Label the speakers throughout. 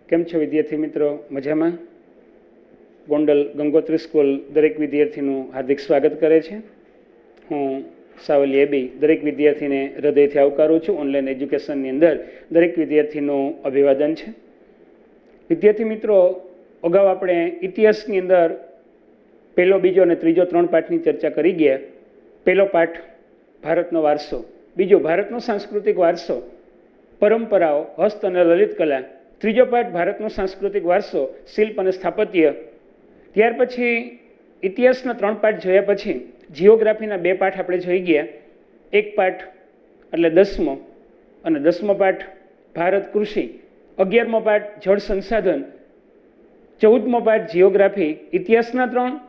Speaker 1: કેમ છો વિદ્યાર્થી મિત્રો? મજામાં? ગોંડલ ગંગોત્રી સ્કૂલ દરેક વિદ્યાર્થીનું હાર્દિક સ્વાગત કરે છે. હું સાવલી એબી દરેક વિદ્યાર્થીને હૃદયથી આવકારું છું. ઓનલાઈન એજ્યુકેશનની અંદર દરેક વિદ્યાર્થીનું અભિવાદન છે. વિદ્યાર્થી મિત્રો, અગાઉ આપણે ઇતિહાસની અંદર પહેલો, બીજો અને ત્રીજો 3 પાઠની ચર્ચા કરી ગયા. પહેલો પાઠ ભારતનો વારસો, બીજો ભારતનો સાંસ્કૃતિક વારસો, પરંપરાઓ, હસ્ત અને લલિત કલા, ત્રીજો પાઠ ભારતનો સાંસ્કૃતિક વારસો, શિલ્પ અને સ્થાપત્ય. ત્યાર પછી ઇતિહાસના 3 પાઠ જોયા પછી જિયોગ્રાફીના 2 પાઠ આપણે જોઈ ગયા. એક પાઠ એટલે 10મો અને 10મો પાઠ ભારત કૃષિ, 11મો પાઠ જળ સંસાધન, 14મો પાઠ જિયોગ્રાફી, ઇતિહાસના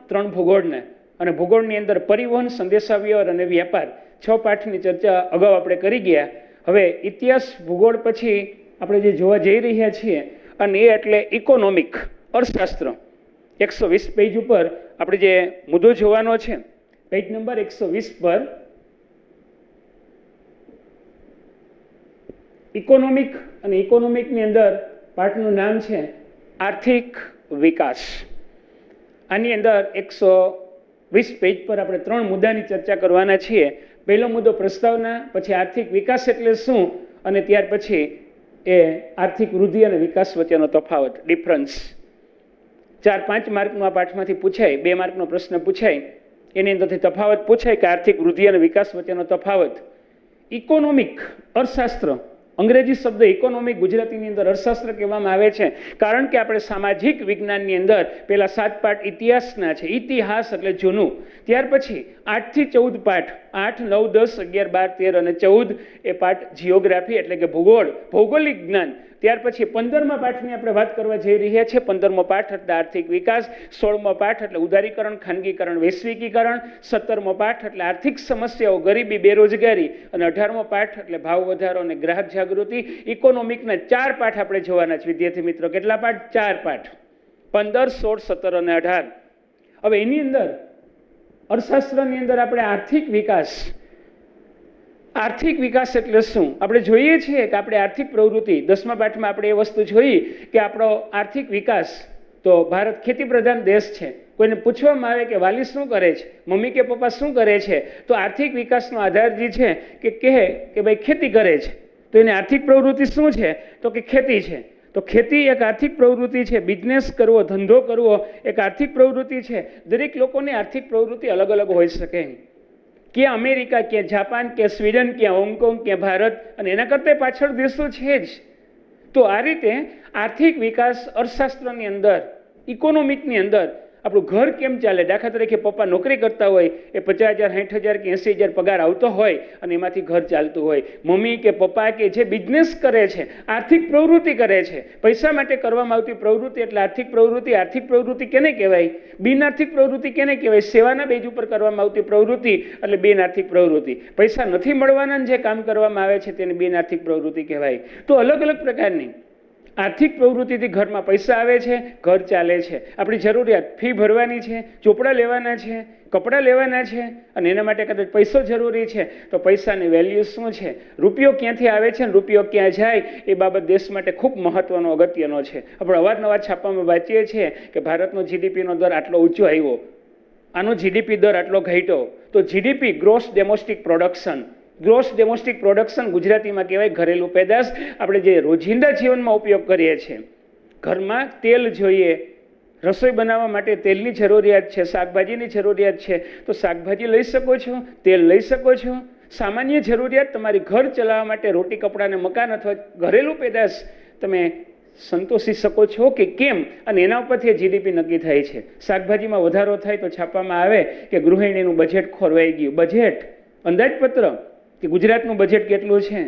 Speaker 1: 3 ભૂગોળના, અને ભૂગોળની અંદર પરિવહન, સંદેશાવ્યવહાર અને વ્યાપાર 6 પાઠની ચર્ચા અગાઉ આપણે કરી ગયા. હવે ઇતિહાસ ભૂગોળ પછી આપણે જે જોવા જઈ રહ્યા છીએ અને એ એટલે ઇકોનોમિક, અર્થશાસ્ત્ર. 120 પેજ ઉપર આપણે જે મુદ્દો જોવાનો છે, પેજ નંબર 120 પર ઇકોનોમિક, અને ઇકોનોમિકની અંદર પાઠનું નામ છે આર્થિક વિકાસ. આની અંદર 120 પેજ પર આપણે 3 મુદ્દાની ચર્ચા કરવાના છીએ. પહેલો મુદ્દો પ્રસ્તાવના, પછી આર્થિક વિકાસ એટલે શું, અને ત્યાર પછી એ આર્થિક વૃદ્ધિ અને વિકાસ વચ્ચેનો તફાવત, ડિફરન્સ. 4-5 માર્કનો આ પાઠમાંથી પૂછાય, 2 માર્કનો પ્રશ્ન પૂછાય, એની અંદરથી તફાવત પૂછાય કે આર્થિક વૃદ્ધિ અને વિકાસ વચ્ચેનો તફાવત. ઇકોનોમિક, અર્થશાસ્ત્ર, અંગ્રેજી શબ્દ ઇકોનોમિક, ગુજરાતીની અંદર અર્થશાસ્ત્ર કહેવામાં આવે છે. કારણ કે આપણે સામાજિક વિજ્ઞાનની અંદર પહેલા 7 પાઠ ઇતિહાસના છે, ઇતિહાસ એટલે જૂનું. ત્યાર પછી 8 થી 14 પાઠ, 8, 9, 10, 11, 12, 13 અને 14 એ પાઠ જિયોગ્રાફી એટલે કે ભૂગોળ, ભૌગોલિક જ્ઞાન. ત્યાર પછી 15મા પાઠની આપણે વાત કરવા જઈ રહ્યા છીએ. 15મો પાઠ એટલે આર્થિક વિકાસ, 16મો પાઠ એટલે ઉદારીકરણ, ખાનગીકરણ, વૈશ્વિકીકરણ, 17મો પાઠ એટલે આર્થિક સમસ્યાઓ, ગરીબી, બેરોજગારી, અને 18મો પાઠ એટલે ભાવ વધારો અને ગ્રાહક જાગૃતિ. ઇકોનોમિકના 4 પાઠ આપણે જોવાના છે વિદ્યાર્થી મિત્રો. કેટલા પાઠ? 4 પાઠ, 15, 16, 17 અને 18. હવે એની અંદર અર્થશાસ્ત્રની અંદર આપણે આર્થિક વિકાસ, આર્થિક વિકાસ એટલે શું આપણે જોઈએ છીએ કે આપણે આર્થિક પ્રવૃત્તિ 10મા પાઠમાં આપણે એ વસ્તુ જોઈ કે આપણો આર્થિક વિકાસ, તો ભારત ખેતી પ્રધાન દેશ છે. કોઈને પૂછવામાં આવે કે વાલી શું કરે છે, મમ્મી કે પપ્પા શું કરે છે, તો આર્થિક વિકાસનો આધાર જે છે કે કહે કે ભાઈ ખેતી કરે છે. તો એની આર્થિક પ્રવૃત્તિ શું છે? તો કે ખેતી છે. તો ખેતી એક આર્થિક પ્રવૃત્તિ છે. બિઝનેસ કરવો, ધંધો કરવો એક આર્થિક પ્રવૃત્તિ છે. દરેક લોકોની આર્થિક પ્રવૃત્તિ અલગ અલગ હોઈ શકે. ક્યાં અમેરિકા, ક્યાં જાપાન, ક્યાં સ્વીડન, ક્યાં હોંગકોંગ, ક્યાં ભારત, અને એના કરતાં પાછળ દેશો છે જ. તો આ રીતે આર્થિક વિકાસ અર્થશાસ્ત્રની અંદર, ઇકોનોમિકની અંદર આપણું ઘર કેમ ચાલે. દાખલા તરીકે પપ્પા નોકરી કરતા હોય, એ 50,000, 60,000 કે 80,000 પગાર આવતો હોય અને એમાંથી ઘર ચાલતું હોય. મમ્મી કે પપ્પા કે જે બિઝનેસ કરે છે, આર્થિક પ્રવૃત્તિ કરે છે, પૈસા માટે કરવામાં આવતી પ્રવૃત્તિ એટલે આર્થિક પ્રવૃત્તિ. આર્થિક પ્રવૃત્તિ કેને કહેવાય? બિન આર્થિક પ્રવૃત્તિ કેને કહેવાય? સેવાના બેઝ ઉપર કરવામાં આવતી પ્રવૃત્તિ એટલે બિન આર્થિક પ્રવૃત્તિ. પૈસા નથી મળવાના જે કામ કરવામાં આવે છે તેને બિન આર્થિક પ્રવૃત્તિ કહેવાય. તો અલગ અલગ પ્રકારની આર્થિક પ્રવૃત્તિથી ઘરમાં પૈસા આવે છે, ઘર ચાલે છે. આપણી જરૂરિયાત, ફી ભરવાની છે, ચોપડા લેવાના છે, કપડાં લેવાના છે, અને એના માટે કદાચ પૈસો જરૂરી છે. તો પૈસાની વેલ્યુ શું છે, રૂપિયો ક્યાંથી આવે છે અને રૂપિયો ક્યાં જાય, એ બાબત દેશ માટે ખૂબ મહત્વનો, અગત્યનો છે. આપણે અવારનવાર છાપામાં વાંચીએ છીએ કે ભારતનો જીડીપીનો દર આટલો ઊંચો આવ્યો, આનો જીડીપી દર આટલો ઘટ્યો. તો GDP, gross domestic production, gross domestic production ગુજરાતીમાં કહેવાય ઘરેલું પેદાશ. આપણે જે રોજિંદા જીવનમાં ઉપયોગ કરીએ છીએ, ઘરમાં તેલ જોઈએ, રસોઈ બનાવવા માટે તેલની જરૂરિયાત છે, શાકભાજીની જરૂરિયાત છે, તો શાકભાજી લઈ શકો છો, તેલ લઈ શકો છો. સામાન્ય જરૂરિયાત તમારી ઘર ચલાવવા માટે રોટી, કપડાં અને મકાન અથવા ઘરેલું પેદાશ તમે સંતોષી શકો છો કે કેમ, અને એના ઉપરથી જીડીપી નક્કી થાય છે. શાકભાજીમાં વધારો થાય તો છાપવામાં આવે કે ગૃહિણીનું બજેટ ખોરવાઈ ગયું. બજેટ, અંદાજપત્ર કે ગુજરાતનું બજેટ કેટલું છે,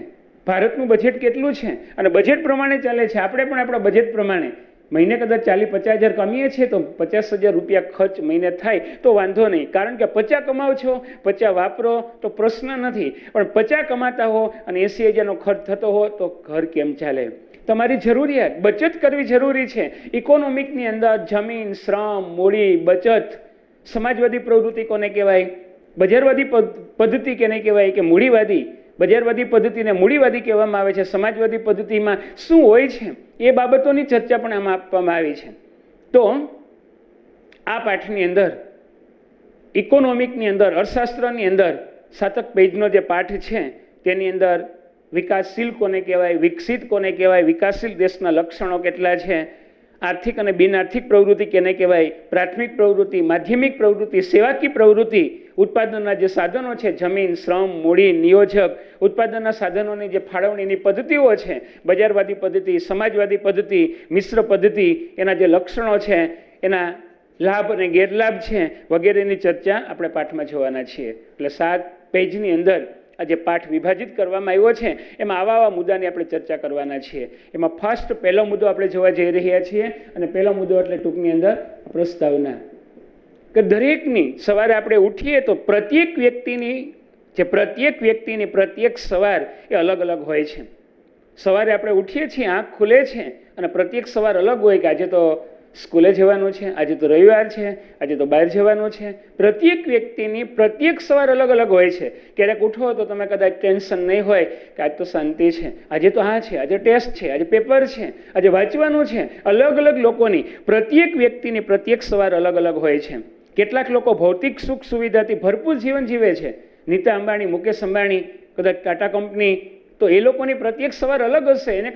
Speaker 1: ભારતનું બજેટ કેટલું છે, અને બજેટ પ્રમાણે ચાલે છે. આપણે પણ આપણા બજેટ પ્રમાણે મહિને કદાચ 40-50,000 કમીએ છીએ તો 50,000 રૂપિયા ખર્ચ મહિને થાય તો વાંધો નહીં. કારણ કે 50 કમાવ છો, 50 વાપરો તો પ્રશ્ન નથી. પણ 50 કમાતા હો અને 80,000નો ખર્ચ થતો હો તો ઘર કેમ ચાલે? તમારી જરૂરિયાત, બચત કરવી જરૂરી છે. ઇકોનોમિકની અંદર જમીન, શ્રમ, મૂડી, બચત. સમાજવાદી પ્રવૃત્તિ કોને કહેવાય? બજારવાદી પદ્ધતિ કેને કહેવાય? કે મૂડીવાદી. બજારવાદી પદ્ધતિને મૂડીવાદી કહેવામાં આવે છે, સમાજવાદી પદ્ધતિમાં શું હોય છે એ બાબતોની ચર્ચા પણ આમાં આપવામાં આવી છે. તો આ પાઠની અંદર ઇકોનોમિકની અંદર, અર્થશાસ્ત્રની અંદર 7 પેજનો જે પાઠ છે તેની અંદર વિકાસશીલ કોને કહેવાય, વિકસિત કોને કહેવાય, વિકાસશીલ દેશના લક્ષણો કેટલા છે, આર્થિક અને બિનઆર્થિક પ્રવૃત્તિ કેને કહેવાય, પ્રાથમિક પ્રવૃત્તિ, માધ્યમિક પ્રવૃત્તિ, સેવાકી પ્રવૃત્તિ, ઉત્પાદનના જે સાધનો છે, જમીન, શ્રમ, મૂડી, નિયોજક, ઉત્પાદનના સાધનોની જે ફાળવણીની પદ્ધતિઓ છે, બજારવાદી પદ્ધતિ, સમાજવાદી પદ્ધતિ, મિશ્ર પદ્ધતિ, એના જે લક્ષણો છે, એના લાભ અને ગેરલાભ છે વગેરેની ચર્ચા આપણે પાઠમાં જોવાના છીએ. એટલે 7 પેજની અંદર આ જે પાઠ વિભાજિત કરવામાં આવ્યો છે એમાં આવા મુદ્દાની આપણે ચર્ચા કરવાના છીએ. એમાં પહેલો મુદ્દો આપણે જોવા જઈ રહ્યા છીએ, અને પહેલો મુદ્દો એટલે ટૂંકની અંદર પ્રસ્તાવના. કે દરેકની સવારે આપણે ઉઠીએ તો પ્રત્યેક વ્યક્તિની પ્રત્યેક સવાર એ અલગ અલગ હોય છે. સવારે આપણે ઉઠીએ છીએ, આંખ ખુલે છે અને પ્રત્યેક સવાર અલગ હોય કે આજે તો સ્કૂલે જવાનું છે, આજે તો રવિવાર છે, આજે તો બહાર જવાનું છે. પ્રત્યેક વ્યક્તિની પ્રત્યેક સવાર અલગ અલગ હોય છે. ક્યારેક ઉઠો તો તમે કદાચ ટેન્શન નહીં હોય કે આજ તો શાંતિ છે, આજે તો આ છે, આજે ટેસ્ટ છે, આજે પેપર છે, આજે વાંચવાનું છે. અલગ અલગ લોકોની પ્રત્યેક વ્યક્તિની પ્રત્યેક સવાર અલગ અલગ હોય છે. કેટલાક લોકો ભૌતિક સુખ સુવિધાથી ભરપૂર જીવન જીવે છે. નીતા અંબાણી, મુકેશ અંબાણી, કદાચ ટાટા કંપની, તો એ લોકોની પ્રત્યેક સવાર અલગ હશે. એને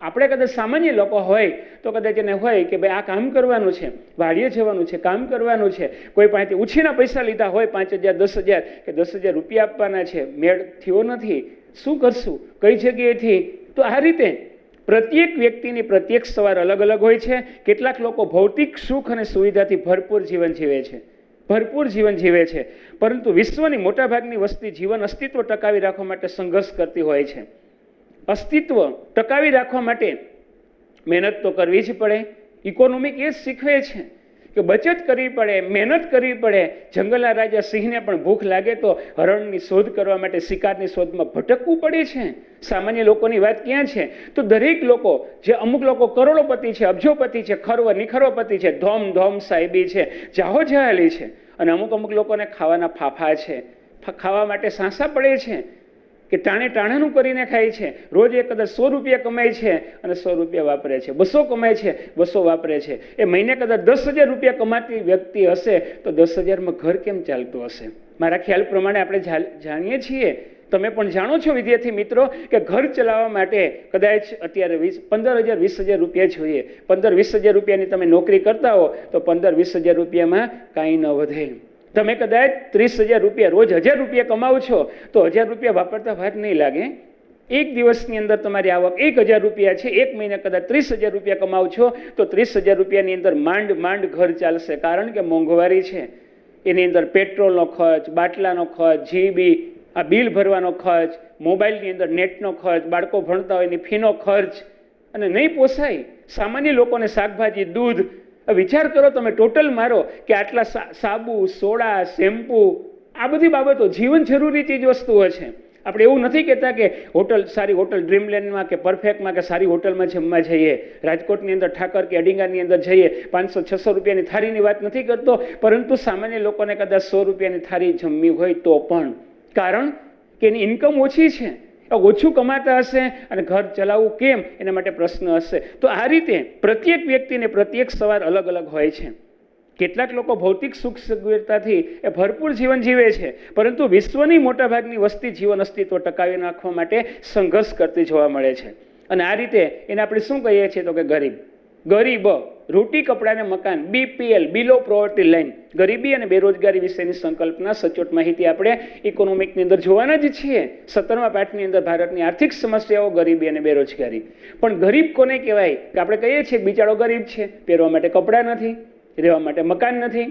Speaker 1: આપણે કદાચ સામાન્ય લોકો હોય તો કદાચ એને હોય કે ભાઈ આ કામ કરવાનું છે, વાડીએ જવાનું છે, કામ કરવાનું છે, કોઈ પાસેથી ઉછીના પૈસા લીધા હોય 5,000, 10,000 કે 10,000 રૂપિયા આપવાના છે, મેળ થયો નથી, શું કરશું, કઈ જગ્યાએથી. તો આ રીતે પ્રત્યેક વ્યક્તિની પ્રત્યેક સવાર અલગ અલગ હોય છે. કેટલાક લોકો ભૌતિક સુખ અને સુવિધાથી ભરપૂર જીવન જીવે છે, પરંતુ વિશ્વની મોટાભાગની વસ્તી જીવન અસ્તિત્વ ટકાવી રાખવા માટે સંઘર્ષ કરતી હોય છે. અસ્તિત્વ ટકાવી રાખવા માટે મહેનત તો કરવી જ પડે. ઇકોનોમિક એ જ શીખવે છે કે બચત કરવી પડે, મહેનત કરવી પડે. જંગલના રાજા સિંહને પણ ભૂખ લાગે તો હરણની શોધ કરવા માટે શિકારની શોધમાં ભટકવું પડે છે. સામાન્ય લોકોની વાત ક્યાં છે? તો દરેક લોકો, જે અમુક લોકો કરોડોપતિ છે, અબજોપતિ છે, નિખરોપતિ છે, ધોમ સાહેબી છે, જાહો જહાલી છે, અને અમુક લોકોને ખાવાના ફાફા છે, ખાવા માટે સાંસા પડે છે કે ટાણાનું કરીને ખાય છે. રોજ એ કદાચ 100 રૂપિયા કમાય છે અને 100 રૂપિયા વાપરે છે, 200 કમાય છે, 200 વાપરે છે. એ મહિને કદાચ 10,000 રૂપિયા કમાતી વ્યક્તિ હશે તો 10,000માં ઘર કેમ ચાલતું હશે? મારા ખ્યાલ પ્રમાણે આપણે જાણીએ છીએ, તમે પણ જાણો છો વિદ્યાર્થી મિત્રો, કે ઘર ચલાવવા માટે કદાચ અત્યારે 15,000 20,000 રૂપિયા જોઈએ. 15-20,000 રૂપિયાની તમે નોકરી કરતા હો તો 15-20,000 રૂપિયામાં કાંઈ ન વધે. તમે કદાચ 30,000 રૂપિયા રોજ 1,000 રૂપિયા કમાવો છો તો 1,000 રૂપિયા વાપરતા વાર નહીં લાગે. એક દિવસની અંદર તમારી આવક 1,000 રૂપિયા છે, એક મહિને કદાચ 30,000 રૂપિયા કમાવો છો તો 30,000 રૂપિયાની અંદર માંડ ઘર ચાલશે. કારણ કે મોંઘવારી છે, એની અંદર પેટ્રોલનો ખર્ચ, બાટલાનો ખર્ચ, જીબી, આ બિલ ભરવાનો ખર્ચ, મોબાઈલની અંદર નેટનો ખર્ચ, બાળકો ભણતા હોય એની ફીનો ખર્ચ, અને નહીં પોસાય સામાન્ય લોકોને શાકભાજી, દૂધ. વિચાર કરો તમે, ટોટલ મારો કે આટલા સાબુ, સોડા, શેમ્પુ, આ બધી બાબતો જીવન જરૂરી ચીજ વસ્તુઓ છે. આપણે એવું નથી કહેતા કે સારી હોટલ ડ્રીમલેન્ડમાં કે પરફેક્ટમાં કે સારી હોટલમાં જમવા જઈએ, રાજકોટની અંદર ઠાકર કે અડિંગાની અંદર જઈએ, 500-600 રૂપિયાની થાળીની વાત નથી કરતો, પરંતુ સામાન્ય લોકોને કદાચ 100 રૂપિયાની થાળી જમવી હોય તો પણ, કારણ કે એની ઇન્કમ ઓછી છે, ઓછું કમાતા હશે અને ઘર ચલાવવું કેમ, એના માટે પ્રશ્ન હશે. તો આ રીતે પ્રત્યેક વ્યક્તિને પ્રત્યેક સવાર અલગ અલગ હોય છે. કેટલાક લોકો ભૌતિક સુખ સગવડતાથી એ ભરપૂર જીવન જીવે છે, પરંતુ વિશ્વની મોટાભાગની વસ્તી જીવન અસ્તિત્વ ટકાવી રાખવા માટે સંઘર્ષ કરતી જોવા મળે છે. અને આ રીતે એને આપણે શું કહીએ છીએ તો કે ગરીબ, રોટી કપડા ને મકાન, BPL, બિલો પોવર્ટી લાઈન, ગરીબી અને બેરોજગારી વિશેની સંકલ્પના સચોટ માહિતી આપણે ઇકોનોમિકની અંદર જોવાના જ છીએ. 17મા પાઠની અંદર ભારતની આર્થિક સમસ્યાઓ, ગરીબી અને બેરોજગારી. પણ ગરીબ કોને કહેવાય? કે આપણે કહીએ છીએ બિચારો ગરીબ છે, પહેરવા માટે કપડાં નથી, રહેવા માટે મકાન નથી,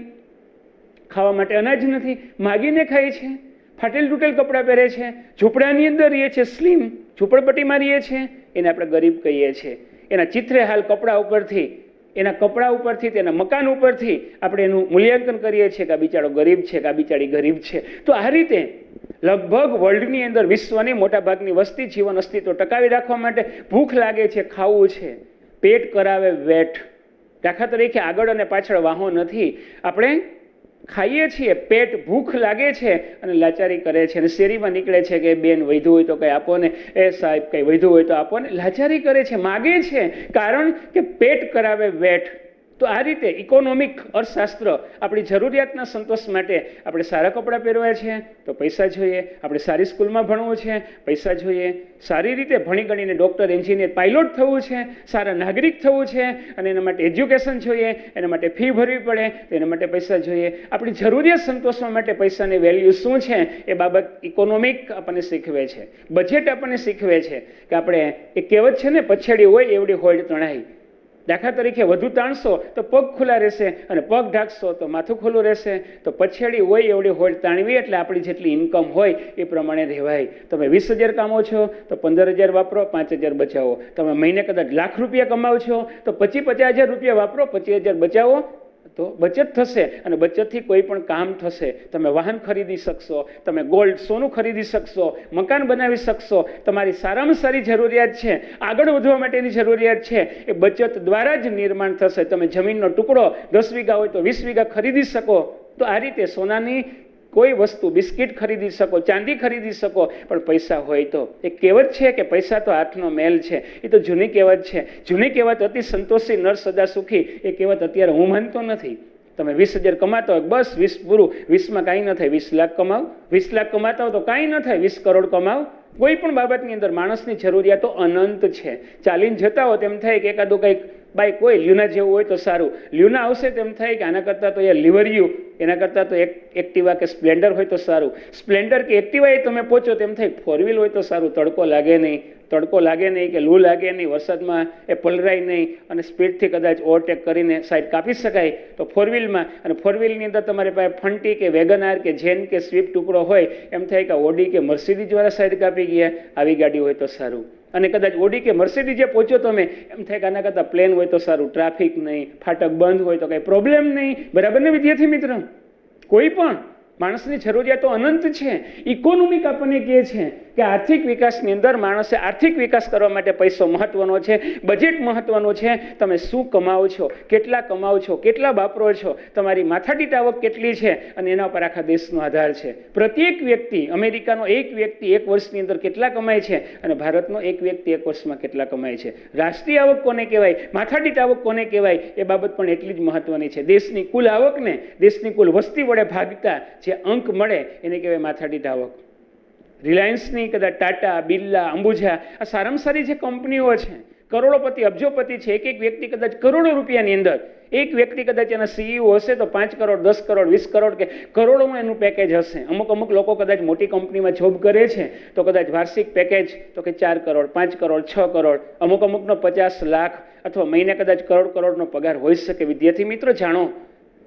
Speaker 1: ખાવા માટે અનાજ નથી, માગીને ખાય છે, ફાટેલ તૂટેલ કપડાં પહેરે છે, ઝૂંપડાની અંદર રહીએ છે, સ્લીમ ઝૂંપડપટ્ટીમાં રહીએ છે, એને આપણે ગરીબ કહીએ છીએ. એના ચિત્રે હાલ કપડા ઉપરથી, તેના મકાન ઉપરથી આપણે એનું મૂલ્યાંકન કરીએ છીએ કે આ બિચારો ગરીબ છે કે આ બિચારી ગરીબ છે. તો આ રીતે લગભગ વર્લ્ડની અંદર વિશ્વની મોટાભાગની વસ્તી જીવન અસ્તિત્વ ટકાવી રાખવા માટે ભૂખ લાગે છે, ખાવું છે, પેટ કરાવે વેઠ. દાખલા તરીકે આગળ અને પાછળ વાહો નથી, આપણે ખાઈએ છીએ, પેટ ભૂખ લાગે છે અને લાચારી કરે છે, અને શેરીમાં નીકળે છે કે બેન વધ્યું હોય તો કંઈ આપો ને, એ સાહેબ કંઈ વધ્યું હોય તો આપો ને, લાચારી કરે છે, માગે છે, કારણ કે પેટ કરાવે વેઠ. તો આ રીતે ઇકોનોમિક અર્થશાસ્ત્ર આપણી જરૂરિયાતના સંતોષ માટે આપણે સારા કપડાં પહેરવા છે તો પૈસા જોઈએ, આપણે સારી સ્કૂલમાં ભણવું છે પૈસા જોઈએ, સારી રીતે ભણી ગણીને ડૉક્ટર, એન્જિનિયર, પાયલોટ થવું છે, સારા નાગરિક થવું છે, અને એના માટે એજ્યુકેશન જોઈએ, એના માટે ફી ભરવી પડે તો એના માટે પૈસા જોઈએ. આપણી જરૂરિયાત સંતોષવા માટે પૈસાની વેલ્યુ શું છે એ બાબત ઇકોનોમિક આપણને શીખવે છે. બજેટ આપણને શીખવે છે કે આપણે, એ કહેવત છે ને, પછેડી હોય એવડી હોડ તણાઈ. દાખલા તરીકે વધુ તાણશો તો પગ ખુલ્લા રહેશે અને પગ ઢાંકશો તો માથું ખુલ્લું રહેશે. તો પછેડી હોય એવડી હોડ તાણવી એટલે આપણી જેટલી ઇન્કમ હોય એ પ્રમાણે રહેવાય. તમે 20,000 કામો છો તો 15,000 વાપરો, 5,000 બચાવો. તમે મહિને કદાચ લાખ રૂપિયા કમાવ છો તો 50,000 રૂપિયા વાપરો, 25,000 બચાવો તો બચત થશે, અને બચતથી કોઈ પણ કામ થશે. તમે વાહન ખરીદી શકશો, તમે ગોલ્ડ, સોનું ખરીદી શકશો, મકાન બનાવી શકશો. તમારી સારામાં સારી જરૂરિયાત છે, આગળ વધવા માટેની જરૂરિયાત છે, એ બચત દ્વારા જ નિર્માણ થશે. તમે જમીનનો ટુકડો 10 વીઘા હોય તો 20 વીઘા ખરીદી શકો. તો આ રીતે સોનાની કોઈ વસ્તુ, બિસ્કિટ ખરીદી શકો, ચાંદી ખરીદી શકો, પણ પૈસા હોય તો. એક કહેવત છે કે પૈસા તો હાથનો મેલ છે. એ તો જૂની કહેવત છે. જૂની કહેવત અતિ સંતોષી નર સદા સુખી, એ કહેવત અત્યારે હું માનતો નથી. તમે 20,000 કમાતા હોય બસ 20 પૂરું, 20માં કાંઈ ન થાય. 20 લાખ કમાવ, 20 લાખ કમાતા હોય તો કાંઈ ન થાય. 20 કરોડ કમાવ. કોઈ પણ બાબતની અંદર માણસની જરૂરિયાતો અનંત છે. ચાલીને જતા હો તેમ થાય કે એકાદું કંઈક બાઈક હોય, લ્યુના જેવું હોય તો સારું. લ્યુના આવશે તેમ થાય કે આના કરતાં તો એ લિવરિયું, એના કરતાં તો એક્ટિવા કે સ્પ્લેન્ડર હોય તો સારું. સ્પ્લેન્ડર કે એક્ટિવા એ તમે પહોંચો તેમ થાય 4 વ્હીલ હોય તો સારું. તડકો લાગે નહીં, તડકો લાગે નહીં કે લૂ લાગે નહીં, વરસાદમાં એ પલરાય નહીં, અને સ્પીડથી કદાચ ઓવરટેક કરીને સાઈડ કાપી શકાય તો 4 વ્હીલમાં. અને 4 વ્હીલની અંદર તમારી પાસે ફંટી કે વેગનાર કે જેન કે સ્વિફ્ટ ટુકડો હોય એમ થાય કે ઓડી કે મર્સિડીઝ દ્વારા સાઈડ કાપી ગયા, આવી ગાડી હોય તો સારું. અને કદાચ ઓડી કે મર્સિડીઝ જે પહોંચો તમે એમ થાય કે આના કરતાં પ્લેન હોય તો સારું. ટ્રાફિક નહીં, ફાટક બંધ હોય તો કંઈ પ્રોબ્લેમ નહીં. બરાબર ને વિદ્યાર્થી મિત્ર? કોઈ પણ માણસની જરૂરિયાતો અનંત છે. ઇકોનોમિક આપણને કહે છે કે આર્થિક વિકાસની અંદર માણસે આર્થિક વિકાસ કરવા માટે પૈસો મહત્વનો છે, બજેટ મહત્વનું છે. તમે શું કમાવો છો, કેટલા કમાવો છો, કેટલા વાપરો છો, તમારી માથાદીઠ આવક કેટલી છે, અને એના પર આખા દેશનો આધાર છે. પ્રત્યેક વ્યક્તિ, અમેરિકાનો એક વ્યક્તિ 1 વર્ષની અંદર કેટલા કમાય છે, અને ભારતનો એક વ્યક્તિ 1 વર્ષમાં કેટલા કમાય છે. રાષ્ટ્રીય આવક કોને કહેવાય, માથાદીઠ આવક કોને કહેવાય, એ બાબત પણ એટલી જ મહત્વની છે. દેશની કુલ આવકને દેશની કુલ વસ્તી વડે ભાગતા જે અંક મળે એને કહેવાય માથાદીઠ આવક. રિલાયન્સની, કદાચ ટાટા, બિરલા, અંબુજા, આ સારામાં સારી જે કંપનીઓ છે, કરોડોપતિ, અબજોપતિ છે. એક વ્યક્તિ કદાચ કરોડો રૂપિયાની અંદર, એક વ્યક્તિ કદાચ એના CEO હશે તો 5 કરોડ, 10 કરોડ, 20 કરોડ કે કરોડોમાં એનું પેકેજ હશે. અમુક લોકો કદાચ મોટી કંપનીમાં જોબ કરે છે તો કદાચ વાર્ષિક પેકેજ તો કે 4 કરોડ, 5 કરોડ, 6 કરોડ, અમુકનો 50 લાખ અથવા મહિને કદાચ કરોડનો પગાર હોઈ શકે. વિદ્યાર્થી મિત્રો જાણો,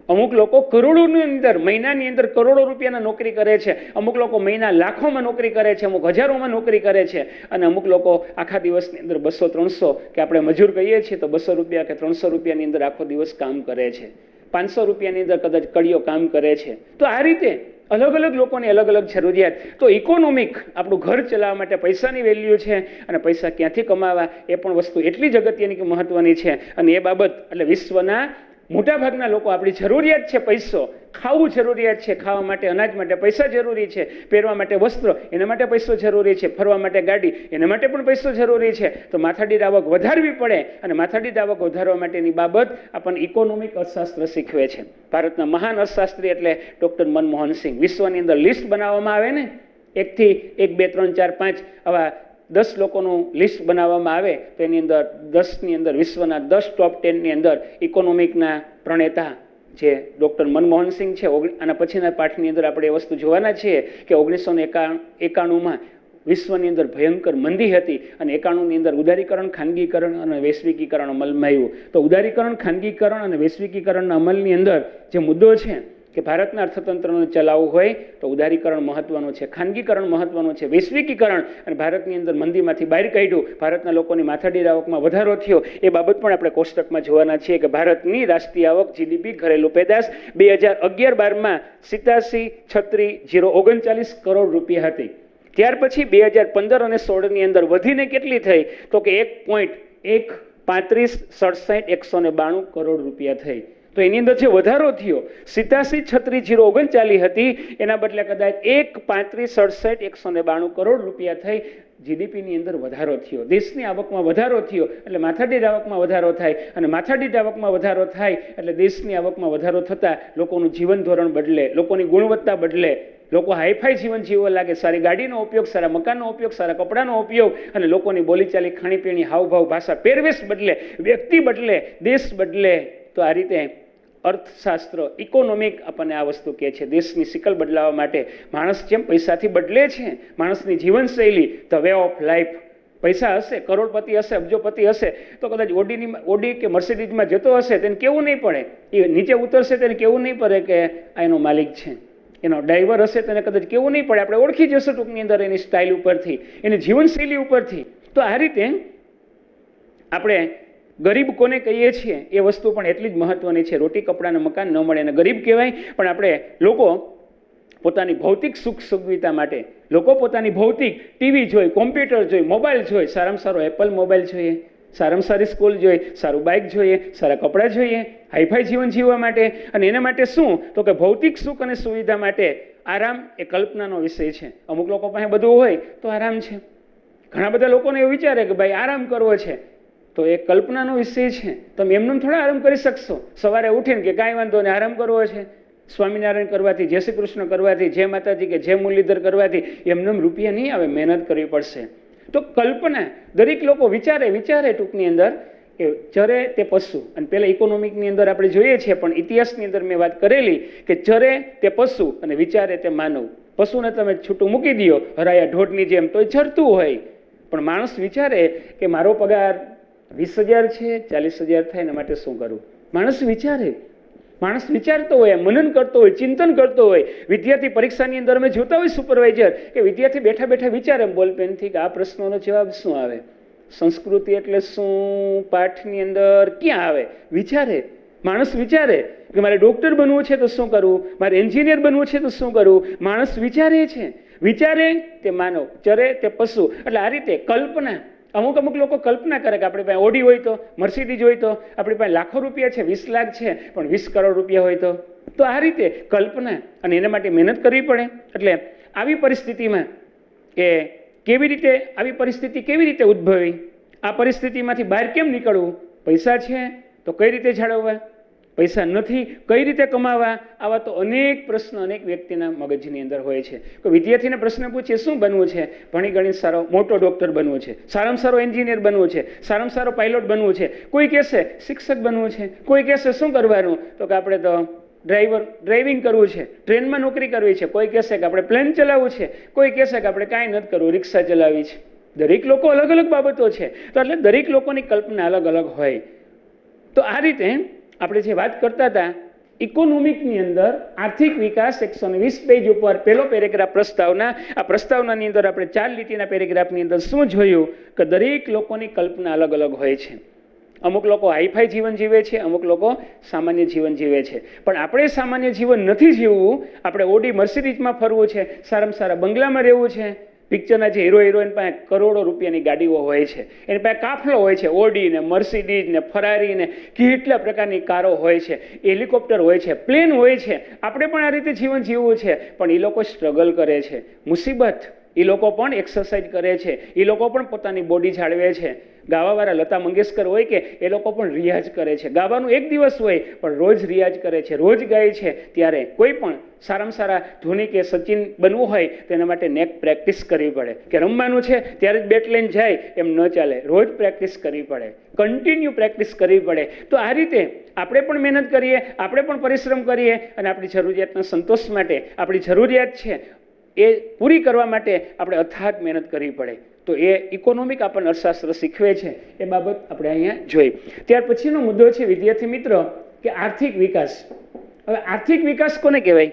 Speaker 1: અમુક લોકો કરોડોની અંદર, મહિનાની અંદર કરોડો રૂપિયાના નોકરી કરે છે, અમુક લોકો મહિના લાખોમાં નોકરી કરે છે, અમુક હજારોમાં નોકરી કરે છે, અને અમુક લોકો આખા દિવસની અંદર 200-300 કે આપણે મજૂર કહીએ છીએ તો 200 રૂપિયા કે 300 રૂપિયાની અંદર આખો દિવસ કામ કરે છે. 500 રૂપિયાની અંદર કદાચ કડીઓ કામ કરે છે. તો આ રીતે અલગ અલગ લોકોની અલગ અલગ જરૂરિયાત. તો ઇકોનોમિક આપણું ઘર ચલાવવા માટે પૈસાની વેલ્યુ છે, અને પૈસા ક્યાંથી કમાવા એ પણ વસ્તુ એટલી જ અગત્યની કે મહત્વની છે. અને એ બાબત એટલે વિશ્વના મોટા ભાગના લોકો, આપણી જરૂરિયાત છે પૈસો, ખાવું જરૂરિયાત છે, ખાવા માટે, અનાજ માટે પૈસા જરૂરી છે, પહેરવા માટે વસ્ત્ર એના માટે પૈસો જરૂરી છે, ફરવા માટે ગાડી એના માટે પણ પૈસો જરૂરી છે. તો માથાદીઠ આવક વધારવી પડે, અને માથાદીઠ આવક વધારવા માટેની બાબત આપણને ઇકોનોમિક અર્થશાસ્ત્ર શીખવે છે. ભારતના મહાન અર્થશાસ્ત્રી એટલે ડૉક્ટર મનમોહન સિંહ. વિશ્વની અંદર લિસ્ટ બનાવવામાં આવે ને, 1 થી 1, 2, 3, 4, 5 આવા 10 લોકોનું લિસ્ટ બનાવવામાં આવે તો એની અંદર 10ની અંદર વિશ્વના 10 ટોપ 10ની અંદર ઇકોનોમિકના પ્રણેતા જે ડૉક્ટર મનમોહન સિંહ છે. આના પછીના પાઠની અંદર આપણે એ વસ્તુ જોવાના છીએ કે 1991માં વિશ્વની અંદર ભયંકર મંદી હતી, અને 91ની અંદર ઉદારીકરણ, ખાનગીકરણ અને વૈશ્વિકીકરણ અમલમાં આવ્યું. તો ઉદારીકરણ, ખાનગીકરણ અને વૈશ્વિકીકરણના અમલની અંદર જે મુદ્દો છે કે ભારતના અર્થતંત્રને ચલાવવું હોય તો ઉદારીકરણ મહત્વનું છે, ખાનગીકરણ મહત્વનું છે, વૈશ્વિકીકરણ, અને ભારતની અંદર મંદીમાંથી બહાર કાઢ્યું, ભારતના લોકોની માથાદીઠ આવકમાં વધારો થયો. એ બાબત પણ આપણે કોષ્ટકમાં જોવાના છીએ કે ભારતની રાષ્ટ્રીય આવક, GDP, ઘરેલું પેદાશ 2011-12માં 87,36,039 કરોડ રૂપિયા હતી. ત્યાર પછી 2015 અને 16ની અંદર વધીને કેટલી થઈ તો કે 1.135,67,192 કરોડ રૂપિયા થઈ. તો એની અંદર જે વધારો થયો 87,36,039 હતી, એના બદલે કદાચ 1,35,67,192 કરોડ રૂપિયા થઈ જીડીપીની અંદર વધારો થયો. દેશની આવકમાં વધારો થયો એટલે માથાદીઠ આવકમાં વધારો થાય, અને માથાદીઠ આવકમાં વધારો થાય એટલે દેશની આવકમાં વધારો થતાં લોકોનું જીવન ધોરણ બદલે, લોકોની ગુણવત્તા બદલે, લોકો હાઈફાઈ જીવન જીવવા લાગે, સારી ગાડીનો ઉપયોગ, સારા મકાનનો ઉપયોગ, સારા કપડાનો ઉપયોગ, અને લોકોની બોલીચાલી, ખાણીપીણી, હાવભાવ, ભાષા, પહેરવેશ બદલે, વ્યક્તિ બદલે, દેશ બદલે. તો આ રીતે અર્થશાસ્ત્ર, ઇકોનોમિક આપણને આ વસ્તુ કહે છે. દેશની સિકલ બદલાવવા માટે માણસ જેમ પૈસાથી બદલે છે, માણસની જીવનશૈલી, ધ વે ઓફ લાઈફ. પૈસા હશે, કરોડપતિ હશે, અબજોપતિ હશે, તો કદાચ ઓડી કે મર્સિડીઝમાં જતો હશે તેને કેવું નહીં પડે, એ નીચે ઉતરશે તેને કેવું નહીં પડે કે આ એનો માલિક છે. એનો ડ્રાઈવર હશે તેને કદાચ કેવું નહીં પડે, આપણે ઓળખી જશું ટૂંકની અંદર એની સ્ટાઇલ ઉપરથી, એની જીવનશૈલી ઉપરથી. તો આ રીતે આપણે ગરીબ કોને કહીએ છીએ એ વસ્તુ પણ એટલી જ મહત્વની છે. રોટી કપડાને મકાન ન મળે એને ગરીબ કહેવાય, પણ આપણે લોકો પોતાની ભૌતિક સુખ સુવિધા માટે, લોકો પોતાની ભૌતિક ટીવી જોઈ, કોમ્પ્યુટર જોઈ, મોબાઈલ જોઈ, સારામાં સારો એપલ મોબાઈલ જોઈએ, સારામાં સારી સ્કૂલ જોઈએ, સારું બાઇક જોઈએ, સારા કપડાં જોઈએ, હાઈફાઈ જીવન જીવવા માટે. અને એના માટે શું તો કે ભૌતિક સુખ અને સુવિધા માટે આરામ એ કલ્પનાનો વિષય છે. અમુક લોકો પાસે બધું હોય તો આરામ છે. ઘણા બધા લોકોને એવું વિચારે કે ભાઈ આરામ કરવો છે, તો એ કલ્પનાનો વિષય છે. તમે એમને થોડા આરામ કરી શકશો. સવારે ઉઠીને કે કાંઈ વાંધો નહીં આરામ કરવો છે, સ્વામિનારાયણ કરવાથી, જય શ્રી કૃષ્ણ કરવાથી, જય માતાજી કે જય મુરલીધર કરવાથી એમને રૂપિયા નહીં આવે, મહેનત કરવી પડશે. તો કલ્પના દરેક લોકો વિચારે ટૂંકની અંદર કે ચરે તે પશુ. અને પહેલાં ઇકોનોમિકની અંદર આપણે જોઈએ છીએ, પણ ઇતિહાસની અંદર મેં વાત કરેલી કે ચરે તે પશુ અને વિચારે તે માનવ. પશુને તમે છૂટું મૂકી દો હરાયા ઢોરની જેમ તો એ ચરતું હોય, પણ માણસ વિચારે કે મારો પગાર 20,000 છે, 40,000 થાય, એના માટે શું કરું. માણસ વિચારે, માણસ વિચારતો હોય, મનન કરતો હોય, ચિંતન કરતો હોય. વિદ્યાર્થી પરીક્ષાની અંદર અમે જોતા હોય સુપરવાઇઝર કે વિદ્યાર્થી બેઠા બેઠા વિચારે બોલપેનથી કે આ પ્રશ્નોનો જવાબ શું આવે, સંસ્કૃતિ એટલે શું, પાઠની અંદર ક્યાં આવે. વિચારે, માણસ વિચારે કે મારે ડોક્ટર બનવું છે તો શું કરવું, મારે એન્જિનિયર બનવું છે તો શું કરવું. માણસ વિચારે છે. વિચારે તે માનવ, ચરે તે પશુ. એટલે આ રીતે કલ્પના, અમુક લોકો કલ્પના કરે કે આપણી પાસે ઓડી હોય તો, મર્સિડીઝ હોય તો, આપણી પાસે લાખો રૂપિયા છે, 20 લાખ છે, પણ 20 કરોડ રૂપિયા હોય તો આ રીતે કલ્પના, અને એના માટે મહેનત કરવી પડે. એટલે આવી પરિસ્થિતિમાં કે આવી પરિસ્થિતિ કેવી રીતે ઉદ્ભવી, આ પરિસ્થિતિમાંથી બહાર કેમ નીકળવું. પૈસા છે તો કઈ રીતે જાળવવા, પૈસા નથી કઈ રીતે કમાવા. આવા તો અનેક પ્રશ્ન અનેક વ્યક્તિના મગજની અંદર હોય છે. કોઈ વિદ્યાર્થીને પ્રશ્ન પૂછે શું બનવું છે, ભણી ગણી સારો મોટો ડોક્ટર બનવું છે, સારામાં સારો એન્જિનિયર બનવું છે, સારામાં સારો પાયલોટ બનવું છે. કોઈ કહેશે શિક્ષક બનવું છે, કોઈ કહેશે શું કરવાનું તો કે આપણે તો ડ્રાઇવિંગ કરવું છે, ટ્રેનમાં નોકરી કરવી છે, કોઈ કહેશે કે આપણે પ્લેન ચલાવવું છે, કોઈ કહેશે કે આપણે કાંઈ નથી કરવું, રિક્ષા ચલાવવી છે. દરેક લોકો અલગ અલગ બાબતો છે. તો એટલે દરેક લોકોની કલ્પના અલગ અલગ હોય. તો આ રીતે આપણે જે વાત કરતા હતા ઇકોનોમિકની અંદર આર્થિક વિકાસ 120 પેજ ઉપર પહેલો પેરેગ્રાફ પ્રસ્તાવના. આ પ્રસ્તાવનાની અંદર આપણે 4 લીટીના પેરેગ્રાફની અંદર શું જોયું કે દરેક લોકોની કલ્પના અલગ અલગ હોય છે. અમુક લોકો હાઈફાઈ જીવન જીવે છે, અમુક લોકો સામાન્ય જીવન જીવે છે. પણ આપણે સામાન્ય જીવન નથી જીવવું. આપણે ઓડી મર્સિડીઝમાં ફરવું છે, સારામાં સારા બંગલામાં રહેવું છે. પિક્ચરના જે હીરો હિરોઈન પાસે કરોડો રૂપિયાની ગાડીઓ હોય છે, એની પાસે કાફલો હોય છે, ઓડી ને મર્સિડીઝ ને ફરારી ને કેટલા પ્રકારની કારો હોય છે, હેલિકોપ્ટર હોય છે, પ્લેન હોય છે. આપણે પણ આ રીતે જીવન જીવવું છે, પણ એ લોકો સ્ટ્રગલ કરે છે, મુસીબત. એ લોકો પણ એક્સરસાઇઝ કરે છે, એ લોકો પણ પોતાની બોડી જાળવે છે. ગાવાવાળા લતા મંગેશકર હોય કે એ લોકો પણ રિયાઝ કરે છે. ગાવાનું એક દિવસ હોય પણ રોજ રિયાઝ કરે છે, રોજ ગાય છે. ત્યારે કોઈ પણ સારામાં સારા ધોની કે સચિન બનવું હોય તો એના માટે નેક પ્રેક્ટિસ કરવી પડે. કે રમવાનું છે ત્યારે જ બેટ લઈને જાય એમ ન ચાલે, રોજ પ્રેક્ટિસ કરવી પડે, કન્ટિન્યુ પ્રેક્ટિસ કરવી પડે. તો આ રીતે આપણે પણ મહેનત કરીએ, આપણે પણ પરિશ્રમ કરીએ, અને આપણી જરૂરિયાતના સંતોષ માટે, આપણી જરૂરિયાત છે એ પૂરી કરવા માટે આપણે અથાગ મહેનત કરવી પડે. તો એ ઇકોનોમિક આપણને અર્થશાસ્ત્ર શીખવે છે. એ બાબત આપણે અહીંયા જોઈ. ત્યાર પછીનો મુદ્દો છે વિદ્યાર્થી મિત્રો કે આર્થિક વિકાસ. હવે આર્થિક વિકાસ કોને કહેવાય.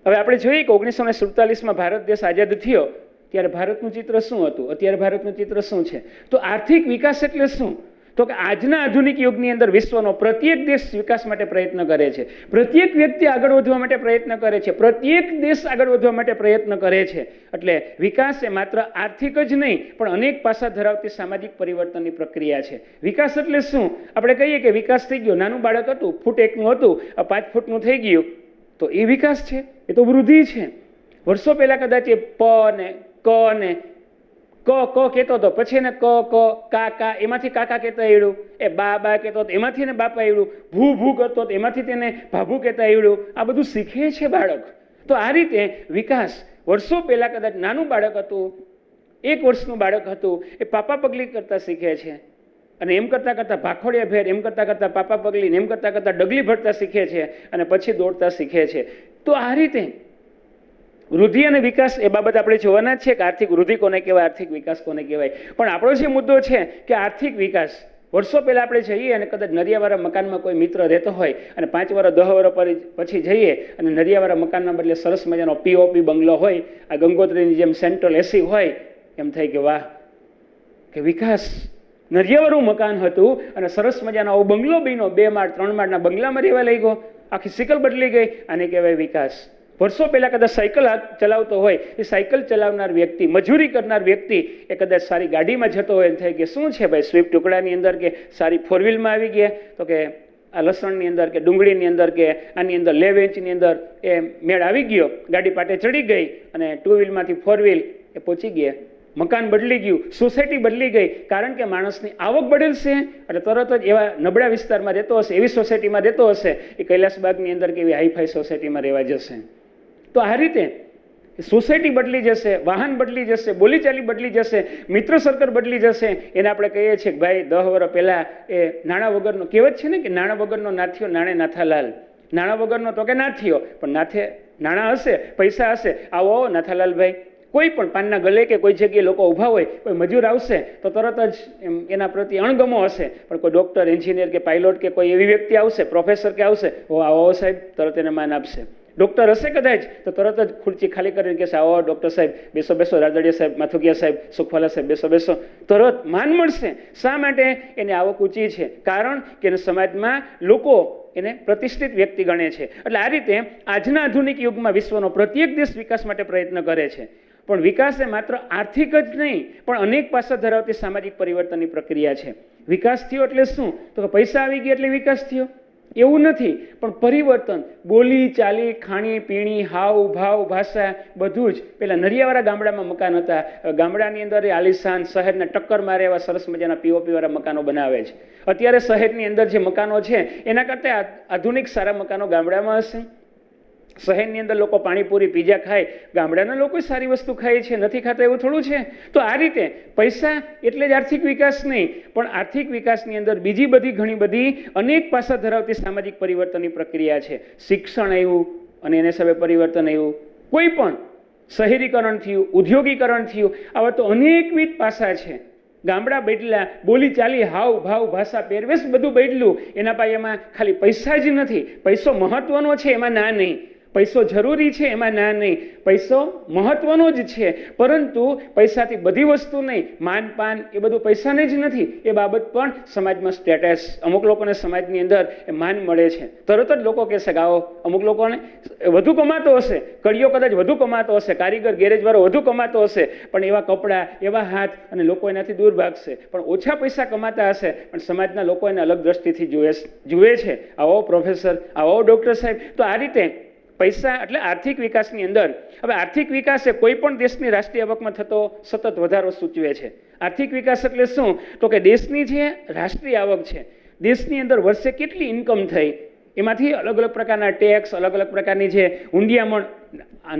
Speaker 1: હવે આપણે જોઈએ કે 1947માં ભારત દેશ આઝાદ થયો ત્યારે ભારતનું ચિત્ર શું હતું, અત્યારે ભારતનું ચિત્ર શું છે. તો આર્થિક વિકાસ એટલે શું તો કે આજના આધુનિક યુગની અંદર વિશ્વનો પ્રત્યેક દેશ વિકાસ માટે પ્રયત્ન કરે છે, પ્રત્યેક વ્યક્તિ આગળ વધવા માટે પ્રયત્ન કરે છે, પ્રત્યેક દેશ આગળ વધવા માટે પ્રયત્ન કરે છે. એટલે વિકાસ એ માત્ર આર્થિક જ નહીં પણ અનેક પાસા ધરાવતી સામાજિક પરિવર્તનની પ્રક્રિયા છે. વિકાસ એટલે શું? આપણે કહીએ કે વિકાસ થઈ ગયો, નાનું બાળક હતું, ફૂટ 1નું હતું, 5 ફૂટનું થઈ ગયું, તો એ વિકાસ છે? એ તો વૃદ્ધિ છે. વર્ષો પહેલા કદાચ એ પ ને ક ને ક કહેતો હતો, પછી એને કા એમાંથી કાકા કહેતા આવડ્યું, એ બા કહેતો હતો એમાંથી એને બાપા આવડ્યું, ભૂ કરતો હતો એમાંથી તેને ભાભુ કહેતા આવડ્યું. આ બધું શીખે છે બાળક. તો આ રીતે વિકાસ વર્ષો પહેલા કદાચ નાનું બાળક હતું, 1 વર્ષનું બાળક હતું, એ પાપા પગલી કરતા શીખે છે, અને એમ કરતાં કરતાં ભાખોડિયા ભેર, એમ કરતાં કરતાં પાપા પગલી, એમ કરતાં કરતાં ડગલી ભરતા શીખે છે, અને પછી દોડતા શીખે છે. તો આ રીતે વૃદ્ધિ અને વિકાસ એ બાબત આપણે જોવાના જ છે કે આર્થિક વૃદ્ધિ કોને કહેવાય, આર્થિક વિકાસ કોને કહેવાય. પણ આપણો જે મુદ્દો છે કે આર્થિક વિકાસ, વર્ષો પહેલા આપણે જઈએ અને કદાચ નરિયાવાળા મકાનમાં કોઈ મિત્ર રહેતો હોય અને 5 વર્ષ 10 વર્ષ પછી જઈએ અને નરિયાવાળા મકાનના બદલે સરસ મજાનો પીઓપી બંગલો હોય, આ ગંગોત્રીની જેમ સેન્ટ્રલ એસી હોય, એમ થાય કે વાહ, કે વિકાસ. નરિયાવાળું મકાન હતું અને સરસ મજાનો આવો બંગલો બન્યો, 2 માળ 3 માળના બંગલામાં રહેવા લઈ ગયો, આખી સિકલ બદલી ગઈ. આને કહેવાય વિકાસ. વર્ષો પહેલા કદાચ સાયકલ ચલાવતો હોય, એ સાયકલ ચલાવનાર વ્યક્તિ, મજૂરી કરનાર વ્યક્તિ એ કદાચ સારી ગાડીમાં જતો હોય, એમ થાય કે શું છે ભાઈ, સ્વિફ્ટ ટુકડાની અંદર કે સારી 4 વ્હીલમાં આવી ગયા, તો કે આ લસણની અંદર કે ડુંગળીની અંદર કે આની અંદર લે વેચની અંદર એ મેળ આવી ગયો, ગાડી પાટે ચડી ગઈ અને 2 વ્હીલમાંથી 4 વ્હીલ એ પહોંચી ગયા. મકાન બદલી ગયું, સોસાયટી બદલી ગઈ, કારણ કે માણસની આવક બદલશે એટલે તરત જ એવા નબળા વિસ્તારમાં રહેતો હશે, એવી સોસાયટીમાં રહેતો હશે, એ કૈલાસબાગની અંદર કે એવી હાઈફાઈ સોસાયટીમાં રહેવા જશે. તો આ રીતે સોસાયટી બદલી જશે, વાહન બદલી જશે, બોલીચાલી બદલી જશે, મિત્ર સર્કલ બદલી જશે. એને આપણે કહીએ છીએ કે ભાઈ 10 વર્ષ પહેલા એ નાણાં વગરનો, કહેવત છે ને કે નાણાં વગરનો નાથિયો નાણે નાથાલાલ. નાણાં વગરનો તો કે નાથિયો, પણ નાથે નાણાં હશે, પૈસા હશે, આવો નાથાલાલભાઈ. કોઈ પણ પાનના ગલે કે કોઈ જગ્યાએ લોકો ઊભા હોય, કોઈ મજૂર આવશે તો તરત જ એના પ્રત્યે અણગમો હશે, પણ કોઈ ડૉક્ટર, એન્જિનિયર કે પાયલોટ કે કોઈ એવી વ્યક્તિ આવશે, પ્રોફેસર કે આવશે, આવો સાહેબ, તરત એને માન આપશે. ડૉક્ટર હશે કદાચ તો તરત જ ખુરચી ખાલી કરીને કહેશે, આવો ડૉક્ટર સાહેબ, બેસો, રાદડિયા સાહેબ, માથુકિયા સાહેબ, સુખવાલા સાહેબ, બેસો. તરત માન મળશે. શા માટે? એની આવક ઊંચી છે, કારણ કે એને સમાજમાં લોકો એને પ્રતિષ્ઠિત વ્યક્તિ ગણે છે. એટલે આ રીતે આજના આધુનિક યુગમાં વિશ્વનો પ્રત્યેક દેશ વિકાસ માટે પ્રયત્ન કરે છે. પણ વિકાસ એ માત્ર આર્થિક જ નહીં પણ અનેક પાસા ધરાવતી સામાજિક પરિવર્તનની પ્રક્રિયા છે. વિકાસ થયો એટલે શું? તો કે પૈસા આવી ગયા એટલે વિકાસ થયો? એવું નથી, પણ પરિવર્તન, બોલી ચાલી, ખાણી પીણી, હાવ ભાવ, ભાષા, બધું જ. પેલા નરિયાવાળા ગામડામાં મકાન હતા, ગામડાની અંદર આલિશાન શહેરને ટક્કર મારે એવા સરસ મજાના પીઓપી વાળા મકાનો બનાવે છે. અત્યારે શહેરની અંદર જે મકાનો છે એના કરતાં આધુનિક સારા મકાનો ગામડામાં હશે. શહેરની અંદર લોકો પાણીપુરી, પીઝા ખાય, ગામડાના લોકો સારી વસ્તુ ખાય છે, નથી ખાતા એવું થોડું છે? તો આ રીતે પૈસા એટલે જ આર્થિક વિકાસ નહીં, પણ આર્થિક વિકાસની અંદર બીજી બધી ઘણી બધી અનેક પાસા ધરાવતી સામાજિક પરિવર્તનની પ્રક્રિયા છે. શિક્ષણ આવ્યું અને એને સામે પરિવર્તન આવ્યું, કોઈ પણ શહેરીકરણ થયું, ઉદ્યોગીકરણ થયું, આવા તો અનેકવિધ પાસા છે. ગામડા બદલ્યા, બોલી ચાલી, હાવ ભાવ, ભાષા, પહેરવેશ બધું બદલ્યું. એના પાયામાં ખાલી પૈસા જ નથી. પૈસો મહત્વનો છે એમાં ના નહીં, પૈસો જરૂરી છે એમાં ના નહીં, પૈસો મહત્વનો જ છે, પરંતુ પૈસાથી બધી વસ્તુ નહીં. માનપાન એ બધું પૈસાને જ નથી, એ બાબત પણ સમાજમાં સ્ટેટસ, અમુક લોકોને સમાજની અંદર એ માન મળે છે. તરત જ લોકો કહેશે કે આવો, અમુક લોકોને વધુ કમાતો હશે, કડિયો કદાચ વધુ કમાતો હશે, કારીગર ગેરેજવાળો વધુ કમાતો હશે, પણ એવા કપડાં, એવા હાથ, અને લોકો એનાથી દૂર ભાગશે. પણ ઓછા પૈસા કમાતા હશે પણ સમાજના લોકો એને અલગ દ્રષ્ટિથી જુએ છે. આવો પ્રોફેસર, આવો ડૉક્ટર સાહેબ. તો આ રીતે પૈસા એટલે આર્થિક વિકાસની અંદર, હવે આર્થિક વિકાસ એ કોઈ પણ દેશની રાષ્ટ્રીય આવકમાં થતો સતત વધારો સૂચવે છે. આર્થિક વિકાસ એટલે શું? તો કે દેશની જે રાષ્ટ્રીય આવક છે, દેશની અંદર વર્ષે કેટલી ઇન્કમ થઈ, એમાંથી અલગ અલગ પ્રકારના ટેક્સ, અલગ અલગ પ્રકારની જે હુંડિયામણ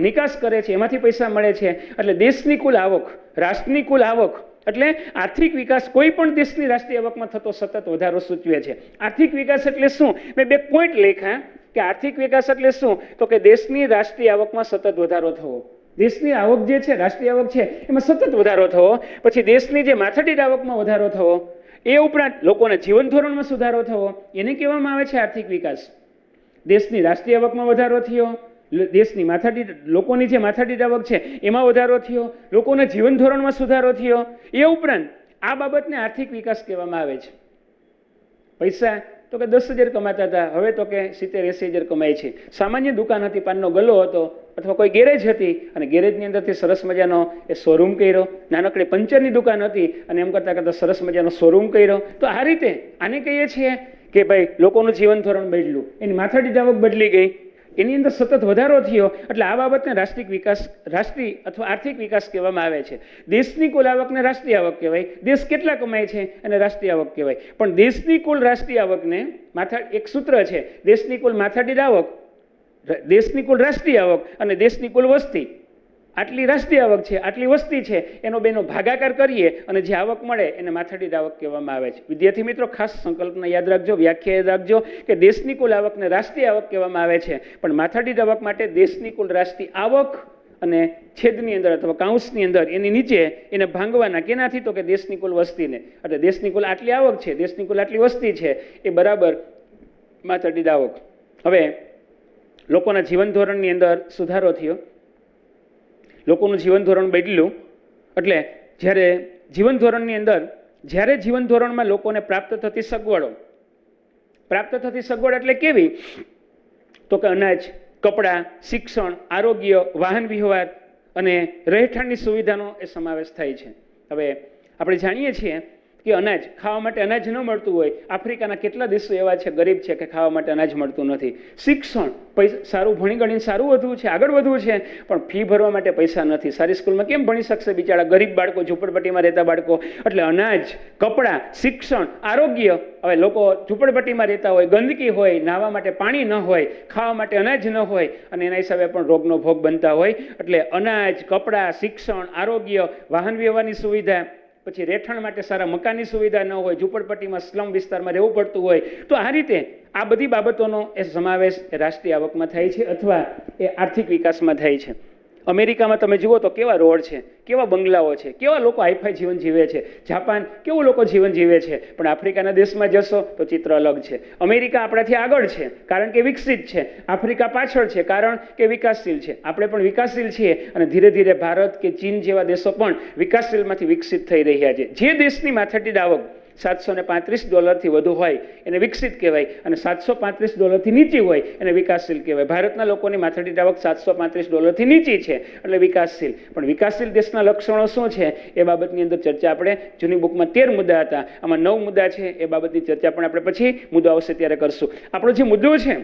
Speaker 1: નિકાસ કરે છે, એમાંથી પૈસા મળે છે. એટલે દેશની કુલ આવક, રાષ્ટ્રની કુલ આવક, એટલે આર્થિક વિકાસ કોઈ પણ દેશની રાષ્ટ્રીય આવકમાં થતો સતત વધારો સૂચવે છે. આર્થિક વિકાસ એટલે શું? મેં 2 પોઈન્ટ લખ્યા કે આર્થિક વિકાસ એટલે શું? તો કે દેશની રાષ્ટ્રીય આવકમાં સતત વધારો થવો. દેશની આવક જે છે, રાષ્ટ્રીય આવક છે, એમાં સતત વધારો થવો. પછી દેશની જે માથાદીઠ આવકમાં વધારો થવો. એ ઉપરાંત લોકોના જીવન ધોરણમાં સુધારો થવો, એને કહેવામાં આવે છે આર્થિક વિકાસ. દેશની રાષ્ટ્રીય આવકમાં વધારો થયો, દેશની માથાદીઠ, લોકોની જે માથાદીઠ આવક છે એમાં વધારો થયો, લોકોના જીવન ધોરણમાં સુધારો થયો. એ ઉપરાંત આ બાબતને આર્થિક વિકાસ કહેવામાં આવે છે. પૈસા તો કે 10,000 કમાતા હતા, હવે તો કે 70-80,000 કમાય છે. સામાન્ય દુકાન હતી, પાનનો ગલ્લો હતો અથવા કોઈ ગેરેજ હતી અને ગેરેજની અંદરથી સરસ મજાનો એ શોરૂમ કર્યો. નાનકડી પંચરની દુકાન હતી અને એમ કરતાં કરતાં સરસ મજાનો શોરૂમ કર્યો. તો આ રીતે આને કહીએ છીએ કે ભાઈ લોકોનું જીવન ધોરણ બદલ્યું, એની માથાદીઠ આવક બદલી ગઈ, એની અંદર સતત વધારો થયો. એટલે આ બાબતને રાષ્ટ્રીય અથવા આર્થિક વિકાસ કહેવામાં આવે છે. દેશની કુલ આવકને રાષ્ટ્રીય આવક કહેવાય. દેશ કેટલા કમાય છે અને રાષ્ટ્રીય આવક કહેવાય. પણ દેશની કુલ રાષ્ટ્રીય આવકને એક સૂત્ર છે, દેશની કુલ માથાદીઠ આવક, દેશની કુલ રાષ્ટ્રીય આવક અને દેશની કુલ વસ્તી. આટલી રાષ્ટ્રીય આવક છે, આટલી વસ્તી છે, એનો બેનો ભાગાકાર કરીએ અને જે આવક મળે એને માથાદીઠ આવક કહેવામાં આવે છે. વિદ્યાર્થી મિત્રો, ખાસ સંકલ્પના યાદ રાખજો, વ્યાખ્યા યાદ રાખજો કે દેશની કુલ આવકને રાષ્ટ્રીય આવક કહેવામાં આવે છે, પણ માથાદીઠ આવક માટે દેશની કુલ રાષ્ટ્રીય આવક અને છેદની અંદર અથવા કાઉન્સની અંદર એની નીચે એને ભાંગવાના કેનાથી, તો કે દેશની કુલ વસ્તીને. એટલે દેશની કુલ આટલી આવક છે, દેશની કુલ આટલી વસ્તી છે, એ બરાબર માથાદીઠ આવક. હવે લોકોના જીવન ધોરણની અંદર સુધારો થયો, લોકોનું જીવન ધોરણ બદલ્યું. એટલે જ્યારે જીવન ધોરણમાં લોકોને પ્રાપ્ત થતી સગવડ એટલે કેવી, તો કે અનાજ, કપડાં, શિક્ષણ, આરોગ્ય, વાહન વ્યવહાર અને રહેઠાણની સુવિધાનો એ સમાવેશ થાય છે. હવે આપણે જાણીએ છીએ કે અનાજ, ખાવા માટે અનાજ ન મળતું હોય, આફ્રિકાના કેટલા દેશો એવા છે ગરીબ છે કે ખાવા માટે અનાજ મળતું નથી. શિક્ષણ, સારું ભણી ગણીને સારું વધવું છે, આગળ વધવું છે, પણ ફી ભરવા માટે પૈસા નથી. સારી સ્કૂલમાં કેમ ભણી શકશે બિચારા ગરીબ બાળકો, ઝૂંપડપટ્ટીમાં રહેતા બાળકો. એટલે અનાજ, કપડાં, શિક્ષણ, આરોગ્ય. હવે લોકો ઝૂંપડપટ્ટીમાં રહેતા હોય, ગંદકી હોય, નાહવા માટે પાણી ન હોય, ખાવા માટે અનાજ ન હોય અને એના હિસાબે પણ રોગનો ભોગ બનતા હોય. એટલે અનાજ, કપડાં, શિક્ષણ, આરોગ્ય, વાહન વ્યવહારની સુવિધા, પછી રહેઠાણ માટે સારા મકાનની સુવિધા ન હોય, ઝૂંપડપટ્ટીમાં સ્લમ વિસ્તારમાં રહેવું પડતું હોય. તો આ રીતે આ બધી બાબતોનો એ સમાવેશ એ રાષ્ટ્રીય આવકમાં થાય છે અથવા એ આર્થિક વિકાસમાં થાય છે. અમેરિકામાં તમે જુઓ તો કેવા રોડ છે, કેવા બંગલાઓ છે, કેવા લોકો હાઈફાઈ જીવન જીવે છે. જાપાન કેવું લોકો જીવન જીવે છે. પણ આફ્રિકાના દેશમાં જશો તો ચિત્ર અલગ છે. અમેરિકા આપણાથી આગળ છે કારણ કે વિકસિત છે, આફ્રિકા પાછળ છે કારણ કે વિકાસશીલ છે. આપણે પણ વિકાસશીલ છીએ અને ધીરે ધીરે ભારત કે ચીન જેવા દેશો પણ વિકાસશીલમાંથી વિકસિત થઈ રહ્યા છે. જે દેશની માથાદીઠ આવક $735 વધુ હોય એને વિકસિત કહેવાય અને $735 નીચી હોય એને વિકાસશીલ કહેવાય. ભારતના લોકોની માથાદીઠ આવક $735 નીચી છે એટલે વિકાસશીલ. પણ વિકાસશીલ દેશના લક્ષણો શું છે એ બાબતની અંદર ચર્ચા આપણે જૂની બુકમાં 13 મુદ્દા હતા, આમાં 9 મુદ્દા છે. એ બાબતની ચર્ચા પણ આપણે પછી મુદ્દો આવશે ત્યારે કરશું. આપણો જે મુદ્દો છે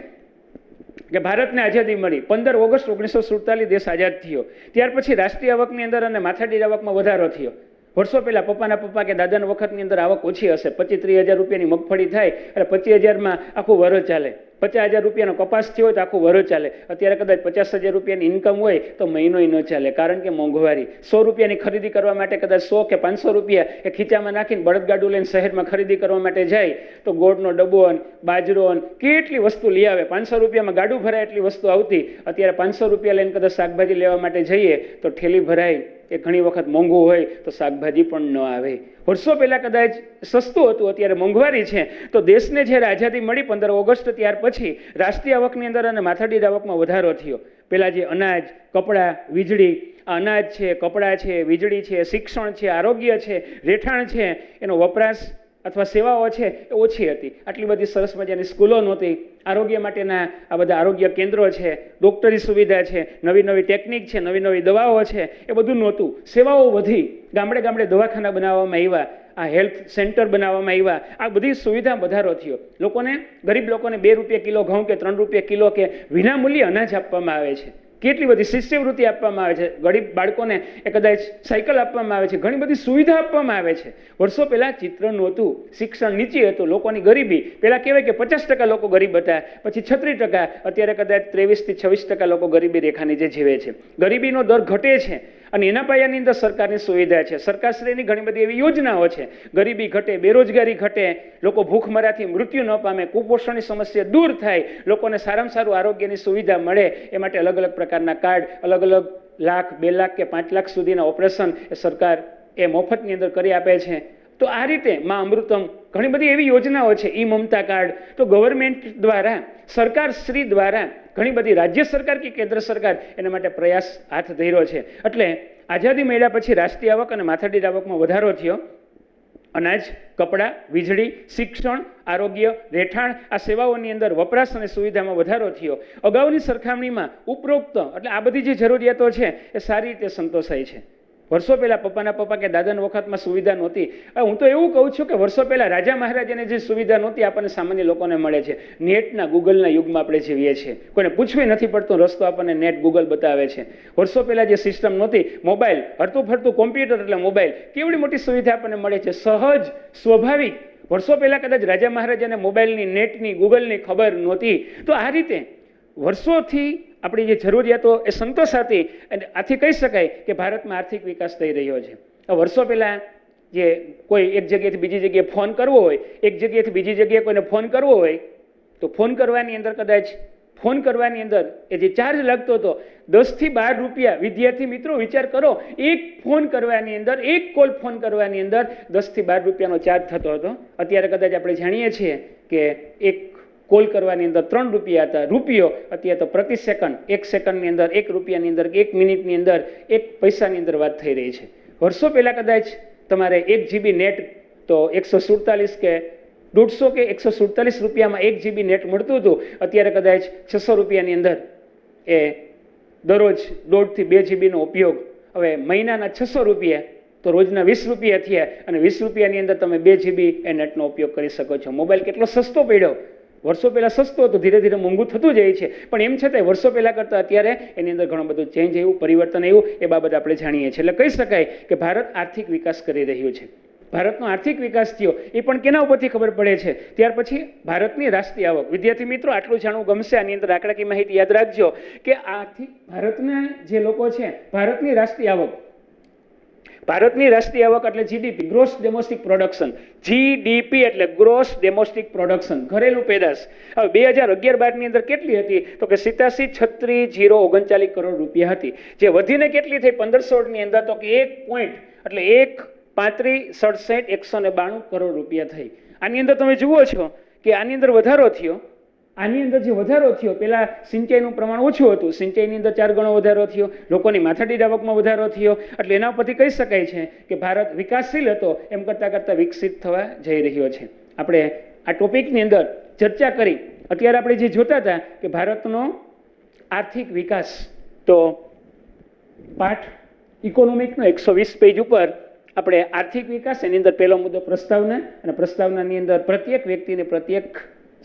Speaker 1: કે ભારતને આઝાદી મળી, 15 ઓગસ્ટ 1947 દેશ આઝાદ થયો. ત્યાર પછી રાષ્ટ્રીય આવકની અંદર અને માથાદીઠ આવકમાં વધારો થયો. વર્ષો પહેલા પપ્પાના પપ્પા કે દાદાના વખતની અંદર આવક ઓછી હશે, 25-30 હજાર રૂપિયાની મગફળી થાય એટલે 25,000માં આખું વરસ ચાલે. 50,000 રૂપિયાનો કપાસ થયો હોય તો આખું વરસ ચાલે. અત્યારે કદાચ 50,000 રૂપિયાની ઇન્કમ હોય તો મહિનોય ન ચાલે, કારણ કે મોંઘવારી. 100 રૂપિયાની ખરીદી કરવા માટે કદાચ 100 કે 500 રૂપિયા એ ખીચામાં નાખીને બળદગાડું લઈને શહેરમાં ખરીદી કરવા માટે જાય તો ગોળનો ડબ્બો, બાજરો, કેટલી વસ્તુ લઈ આવે. 500 રૂપિયામાં ગાડું ભરાય એટલી વસ્તુ આવતી. અત્યારે 500 રૂપિયા લઈને કદાચ શાકભાજી લેવા માટે જઈએ તો ઠેલી ભરાય. એ ઘણી વખત મોંઘું હોય તો શાકભાજી પણ ન આવે. વર્ષો પહેલા કદાચ સસ્તું હતું, અત્યારે મોંઘવારી છે. તો દેશને જ્યારે આઝાદી મળી 15 ઓગસ્ટ ત્યાર પછી રાષ્ટ્રીય આવકની અંદર અને માથાદીઠ આવકમાં વધારો થયો. પહેલા જે અનાજ, કપડાં, વીજળી, અનાજ છે, કપડાં છે, વીજળી છે, શિક્ષણ છે, આરોગ્ય છે, રહેઠાણ છે, એનો વપરાશ અથવા સેવાઓ છે એ ઓછી હતી. આટલી બધી સરસ મજાની સ્કૂલો નહોતી. આરોગ્ય માટેના આ બધા આરોગ્ય કેન્દ્રો છે, ડોક્ટરી સુવિધા છે, નવી નવી ટેકનિક છે, નવી નવી દવાઓ છે, એ બધું નહોતું. સેવાઓ વધી, ગામડે ગામડે દવાખાના બનાવવામાં આવ્યા, આ હેલ્થ સેન્ટર બનાવવામાં આવ્યા. આ બધી સુવિધા વધારો થયો. ગરીબ લોકોને 2 રૂપિયા કિલો ઘઉં કે 3 રૂપિયા કિલો કે વિના મૂલ્યે અનાજ આપવામાં આવે છે. કેટલી બધી શિષ્યવૃત્તિ આપવામાં આવે છે. ગરીબ બાળકોને એ કદાચ સાયકલ આપવામાં આવે છે. ઘણી બધી સુવિધા આપવામાં આવે છે. વર્ષો પહેલા ચિત્ર નહોતું, શિક્ષણ નીચી હતું, લોકોની ગરીબી. પહેલા કહેવાય કે 50% લોકો ગરીબ હતા, પછી 36%, અત્યારે કદાચ 23-26% લોકો ગરીબી રેખા નીચે જીવે છે. ગરીબીનો દર ઘટે છે અને એના પાયાની અંદર સરકારની સુવિધા છે. સરકારશ્રીની ઘણી બધી એવી યોજનાઓ છે. ગરીબી ઘટે, બેરોજગારી ઘટે, લોકો ભૂખમરાથી મૃત્યુ ન પામે, કુપોષણની સમસ્યા દૂર થાય, લોકોને સારામાં સારું આરોગ્યની સુવિધા મળે એ માટે અલગ અલગ પ્રકારના કાર્ડ, અલગ અલગ લાખ, 2 લાખ કે 5 લાખ સુધીના ઓપરેશન એ સરકાર એ મફતની અંદર કરી આપે છે. તો આ રીતે માં અમૃતમ, ઘણી બધી એવી યોજનાઓ છે. ઈ મમતા કાર્ડ. તો ગવર્મેન્ટ દ્વારા, સરકાર શ્રી દ્વારા ઘણી બધી, રાજ્ય સરકાર કે કેન્દ્ર સરકાર એના માટે પ્રયાસ હાથ ધર્યો છે. એટલે આઝાદી મળ્યા પછી રાષ્ટ્રીય આવક અને માથાદીઠ આવકમાં વધારો થયો અનાજ, કપડાં, વીજળી, શિક્ષણ, આરોગ્ય, રહેઠાણ આ સેવાઓની અંદર વપરાશ અને સુવિધામાં વધારો થયો. અગાઉની સરખામણીમાં ઉપરોક્ત એટલે આ બધી જે જરૂરિયાતો છે એ સારી રીતે સંતોષાય છે. વર્ષો પહેલાં પપ્પાના પપ્પા કે દાદાના વખતમાં સુવિધા નહોતી. હું તો એવું કહું છું કે વર્ષો પહેલાં રાજા મહારાજાને જે સુવિધા નહોતી આપણને સામાન્ય લોકોને મળે છે. નેટના ગૂગલના યુગમાં આપણે જીવીએ છીએ. કોઈને પૂછવું નથી પડતું, રસ્તો આપણને નેટ ગૂગલ બતાવે છે. વર્ષો પહેલાં જે સિસ્ટમ નહોતી, મોબાઈલ, હરતું ફરતું કોમ્પ્યુટર એટલે મોબાઈલ, કેવડી મોટી સુવિધા આપણને મળે છે. સહજ, સ્વાભાવિક. વર્ષો પહેલાં કદાચ રાજા મહારાજાને મોબાઈલની, નેટની, ગૂગલની ખબર નહોતી. તો આ રીતે વર્ષોથી આપણી જે જરૂરિયાતો એ સંતોષાતી અને આથી કહી શકાય કે ભારતમાં આર્થિક વિકાસ થઈ રહ્યો છે. વર્ષો પહેલાં જે કોઈ એક જગ્યાએથી બીજી જગ્યાએ ફોન કરવો હોય, એક જગ્યાએથી બીજી જગ્યાએ કોઈને ફોન કરવો હોય તો ફોન કરવાની અંદર કદાચ ફોન કરવાની અંદર એ જે ચાર્જ લાગતો હતો 10 થી 12 રૂપિયા. વિદ્યાર્થી મિત્રો વિચાર કરો, એક ફોન કરવાની અંદર, એક કોલ ફોન કરવાની અંદર 10 થી 12 રૂપિયાનો ચાર્જ થતો હતો. અત્યારે કદાચ આપણે જાણીએ છીએ કે એક કોલ કરવાની અંદર 3 રૂપિયા હતા. રૂપિયો અત્યારે તો પ્રતિ સેકન્ડ, 1 સેકન્ડની અંદર, 1 રૂપિયાની અંદર, 1 મિનિટની અંદર, 1 પૈસાની અંદર વાત થઈ રહી છે. વર્ષો પહેલાં કદાચ તમારે 1 GB નેટ તો 147 કે 150 કે 147 રૂપિયામાં 1 GB નેટ મળતું હતું. અત્યારે કદાચ 600 રૂપિયાની અંદર એ દરરોજ 1.5 થી 2 GB નો ઉપયોગ. હવે મહિનાના 600 રૂપિયા તો રોજના 20 રૂપિયા થયા અને 20 રૂપિયાની અંદર તમે 2 GB એ નેટનો ઉપયોગ કરી શકો છો. મોબાઈલ કેટલો સસ્તો પડ્યો. વર્ષો પહેલાં સસ્તો હતો, ધીરે ધીરે મોંઘું થતું જાય છે. પણ એમ છતાંય વર્ષો પહેલાં કરતાં અત્યારે એની અંદર ઘણું બધું ચેન્જ આવ્યું, પરિવર્તન આવ્યું. એ બાબત આપણે જાણીએ છીએ. એટલે કહી શકાય કે ભારત આર્થિક વિકાસ કરી રહ્યું છે. ભારતનો આર્થિક વિકાસ થયો એ પણ કેના ઉપરથી ખબર પડે છે? ત્યાર પછી ભારતની રાષ્ટ્રીય આવક. વિદ્યાર્થી મિત્રો આટલું જાણવું ગમશે. આની અંદર આંકડાકીય માહિતી યાદ રાખજો કે આર્થિક ભારતના જે લોકો છે, ભારતની રાષ્ટ્રીય આવક, ભારતની રાષ્ટ્રીય આવક એટલે GDP, gross domestic production. GDP એટલે ગ્રોસ ડોમેસ્ટિક પ્રોડક્શન, ઘરેલું પેદાશ. હવે 2011-12 ની અંદર કેટલી હતી તો કે 87,36,039 કરોડ રૂપિયા હતી. જે વધીને કેટલી થઈ 1500 ની અંદર તો કે 1 પોઈન્ટ એટલે 1,35,67,192 કરોડ રૂપિયા થઈ. આની અંદર તમે જુઓ છો કે આની અંદર વધારો થયો. આની અંદર જે વધારો થયો, પેલા સિંચાઈનું પ્રમાણ ઓછું હતું, સિંચાઈની અંદર 4 ગણો વધારો થયો, લોકોની માથાદીઠ આવકમાં વધારો થયો. એટલે એના પરથી કહી શકાય છે કે ભારત વિકાસશીલ હતો એમ કરતાં કરતાં વિકસિત થવા જઈ રહ્યો છે. આપણે આ ટોપિકની અંદર ચર્ચા કરી. અત્યારે આપણે જે જોતા હતા કે ભારતનો આર્થિક વિકાસ, તો પાઠ ઇકોનોમિકનો 120 પેજ ઉપર આપણે આર્થિક વિકાસ, એની અંદર પહેલો મુદ્દો પ્રસ્તાવના, અને પ્રસ્તાવનાની અંદર પ્રત્યેક વ્યક્તિને પ્રત્યેક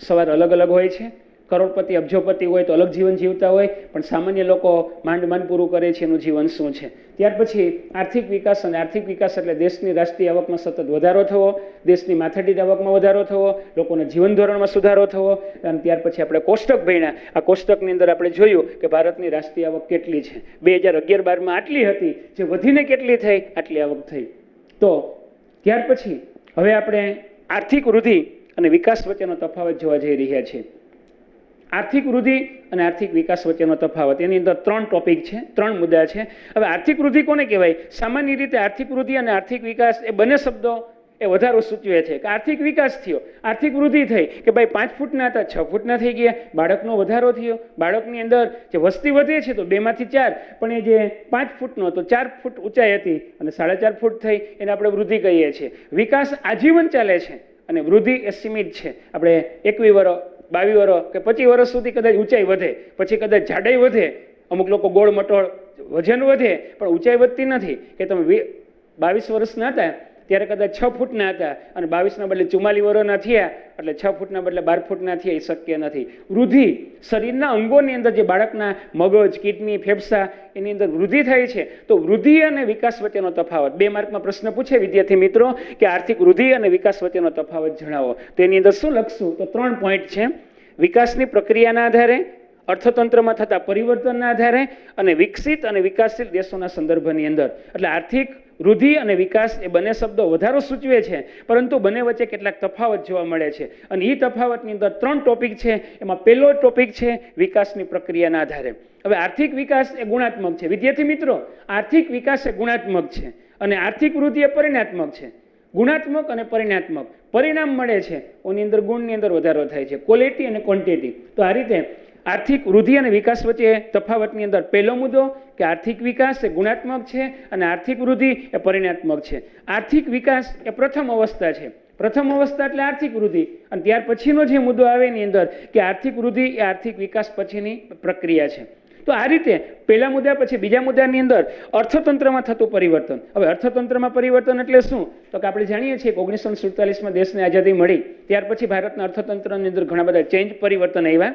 Speaker 1: સવાલ અલગ અલગ હોય છે. કરોડપતિ, અબજોપતિ હોય તો અલગ જીવન જીવતા હોય, પણ સામાન્ય લોકો માંડ માંડ પૂરું કરે છે એનું જીવન શું છે. ત્યાર પછી આર્થિક વિકાસ, અને આર્થિક વિકાસ એટલે દેશની રાષ્ટ્રીય આવકમાં સતત વધારો થવો, દેશની માથાદીઠ આવકમાં વધારો થવો, લોકોના જીવન ધોરણમાં સુધારો થવો. અને ત્યાર પછી આપણે કોષ્ટક ભણ્યા. આ કોષ્ટકની અંદર આપણે જોયું કે ભારતની રાષ્ટ્રીય આવક કેટલી છે. 2011-12માં આટલી હતી, જે વધીને કેટલી થઈ, આટલી આવક થઈ. તો ત્યાર પછી હવે આપણે આર્થિક વૃદ્ધિ અને વિકાસ વચ્ચેનો તફાવત જોવા જઈ રહ્યા છીએ. આર્થિક વૃદ્ધિ અને આર્થિક વિકાસ વચ્ચેનો તફાવત, એની અંદર 3 ટોપિક છે, 3 મુદ્દા છે. હવે આર્થિક વૃદ્ધિ કોને કહેવાય? સામાન્ય રીતે આર્થિક વૃદ્ધિ અને આર્થિક વિકાસ એ બંને શબ્દો એ વધારો સૂચવે છે કે આર્થિક વિકાસ થયો, આર્થિક વૃદ્ધિ થઈ કે ભાઈ 5 ફૂટના હતા 6 ફૂટના થઈ ગયા, બાળકનો વધારો થયો, બાળકની અંદર જે વસ્તી વધે છે તો 2 માંથી 4, પણ એ જે 5 ફૂટનો તો 4 ફૂટ ઊંચાઈ હતી અને 4.5 ફૂટ થઈ, એને આપણે વૃદ્ધિ કહીએ છીએ. વિકાસ આજીવન ચાલે છે અને વૃદ્ધિ એ સીમિત છે. આપણે 21 વર્ષ, 22 વર્ષ કે 25 વર્ષ સુધી કદાચ ઊંચાઈ વધે, પછી કદાચ જાડાઈ વધે, અમુક લોકો ગોળ મટોળ વજન વધે, પણ ઊંચાઈ વધતી નથી. કે તમે 22 વર્ષના હતા ત્યારે કદાચ 6 ફૂટના હતા અને 22ના બદલે 44 વર્ષના થયા એટલે 6 ફૂટના બદલે 12 ફૂટના થયા, એ શક્ય નથી. વૃદ્ધિ શરીરના અંગોની અંદર જે બાળકના મગજ, કિડની, ફેફસા એની અંદર વૃદ્ધિ થાય છે. તો વૃદ્ધિ અને વિકાસ વચ્ચેનો તફાવત 2 માર્કમાં પ્રશ્ન પૂછે વિદ્યાર્થી મિત્રો કે આર્થિક વૃદ્ધિ અને વિકાસ વચ્ચેનો તફાવત જણાવો. તો એની અંદર શું લખશું? તો 3 પોઈન્ટ છે. વિકાસની પ્રક્રિયાના આધારે, અર્થતંત્રમાં થતા પરિવર્તનના આધારે અને વિકસિત અને વિકાસશીલ દેશોના સંદર્ભની અંદર. એટલે આર્થિક વૃદ્ધિ અને વિકાસ એ બંને શબ્દો વધારો સૂચવે છે, પરંતુ બંને વચ્ચે કેટલાક તફાવત જોવા મળે છે. અને એ તફાવતની અંદર 3 ટોપિક છે. એમાં પહેલો ટોપિક છે વિકાસની પ્રક્રિયાના આધારે. હવે આર્થિક વિકાસ એ ગુણાત્મક છે. વિદ્યાર્થી મિત્રો, આર્થિક વિકાસ એ ગુણાત્મક છે અને આર્થિક વૃદ્ધિ એ પરિણાત્મક છે. ગુણાત્મક અને પરિણાત્મક. પરિણામ મળે છે, એની અંદર ગુણની અંદર વધારો થાય છે, ક્વોલિટી અને ક્વોન્ટિટી. તો આ રીતે આર્થિક વૃદ્ધિ અને વિકાસ વચ્ચે તફાવતની અંદર પહેલો મુદ્દો કે આર્થિક વિકાસ એ ગુણાત્મક છે અને આર્થિક વૃદ્ધિ એ પરિણાત્મક છે. આર્થિક વિકાસ એ પ્રથમ અવસ્થા છે. પ્રથમ અવસ્થા એટલે આર્થિક વૃદ્ધિ, અને ત્યાર પછીનો જે મુદ્દો આવે એની અંદર કે આર્થિક વૃદ્ધિ એ આર્થિક વિકાસ પછીની પ્રક્રિયા છે. તો આ રીતે પહેલા મુદ્દા પછી બીજા મુદ્દાની અંદર અર્થતંત્રમાં થતું પરિવર્તન. હવે અર્થતંત્રમાં પરિવર્તન એટલે શું? તો કે આપણે જાણીએ છીએ કે 1947માં દેશને આઝાદી મળી ત્યાર પછી ભારતના અર્થતંત્રની અંદર ઘણા બધા ચેન્જ પરિવર્તન આવ્યા.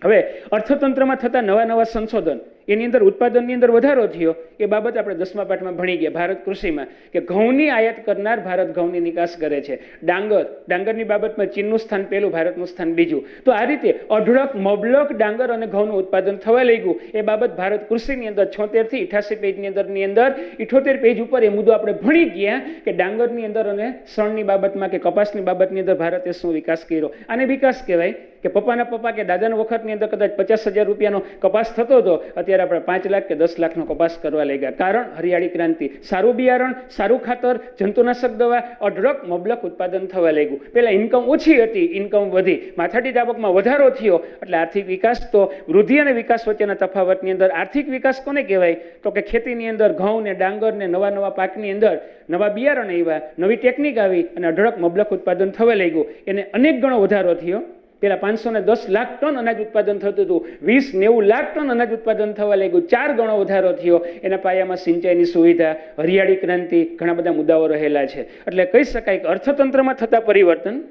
Speaker 1: હવે અર્થતંત્રમાં થતા નવા નવા સંશોધન, એની અંદર ઉત્પાદનની અંદર વધારો થયો. એ બાબત આપણે 10મા પાઠમાં ભણી ગયા ભારત કૃષિમાં, કે ઘઉંની આયાત કરનાર ભારત ઘઉંની નિકાસ કરે છે. ડાંગરની બાબતમાં ચીનનું સ્થાન પહેલું, ભારતનું સ્થાન બીજું. તો આ રીતે અઢળક મબલક ડાંગર અને ઘઉંનું ઉત્પાદન થવા લાગ્યું. એ બાબત ભારત કૃષિની અંદર 76 થી 88 પેજની અંદર 78 પેજ ઉપર એ મુદ્દો આપણે ભણી ગયા કે ડાંગરની અંદર અને શણની બાબતમાં કે કપાસની બાબતની અંદર ભારતે શું વિકાસ કર્યો. આને વિકાસ કહેવાય. કે પપ્પાના પપ્પા કે દાદાના વખતની અંદર કદાચ 50,000 રૂપિયાનો કપાસ થતો હતો, અત્યારે આપણે 5 લાખ કે 10 લાખનો કપાસ કરવા લાગ્યા. કારણ હરિયાળી ક્રાંતિ, સારું બિયારણ, સારું ખાતર, જંતુનાશક દવા, અઢળક મબલક ઉત્પાદન થવા લાગ્યું. પહેલા ઇન્કમ ઓછી હતી, ઇન્કમ વધી, માથાદીઠ આવકમાં વધારો થયો, એટલે આર્થિક વિકાસ. તો વૃદ્ધિ અને વિકાસ વચ્ચેના તફાવતની અંદર આર્થિક વિકાસ કોને કહેવાય? તો કે ખેતીની અંદર ઘઉં ને ડાંગર ને નવા નવા પાકની અંદર નવા બિયારણ આવ્યા, નવી ટેકનિક આવી અને અઢળક મબલક ઉત્પાદન થવા લાગ્યું. એને અનેક ગણો વધારો થયો. પેલા 510 લાખ ટન અનાજ ઉત્પાદન થતું હતું, 20-90 લાખ ટન અનાજ ઉત્પાદન થવા લાગ્યું. 4 ગણો વધારો થયો. એના પાયામાં સિંચાઈની સુવિધા, હરિયાળી ક્રાંતિ, ઘણા બધા મુદ્દાઓ રહેલા છે. એટલે કહી શકાય કે અર્થતંત્રમાં થતા પરિવર્તન,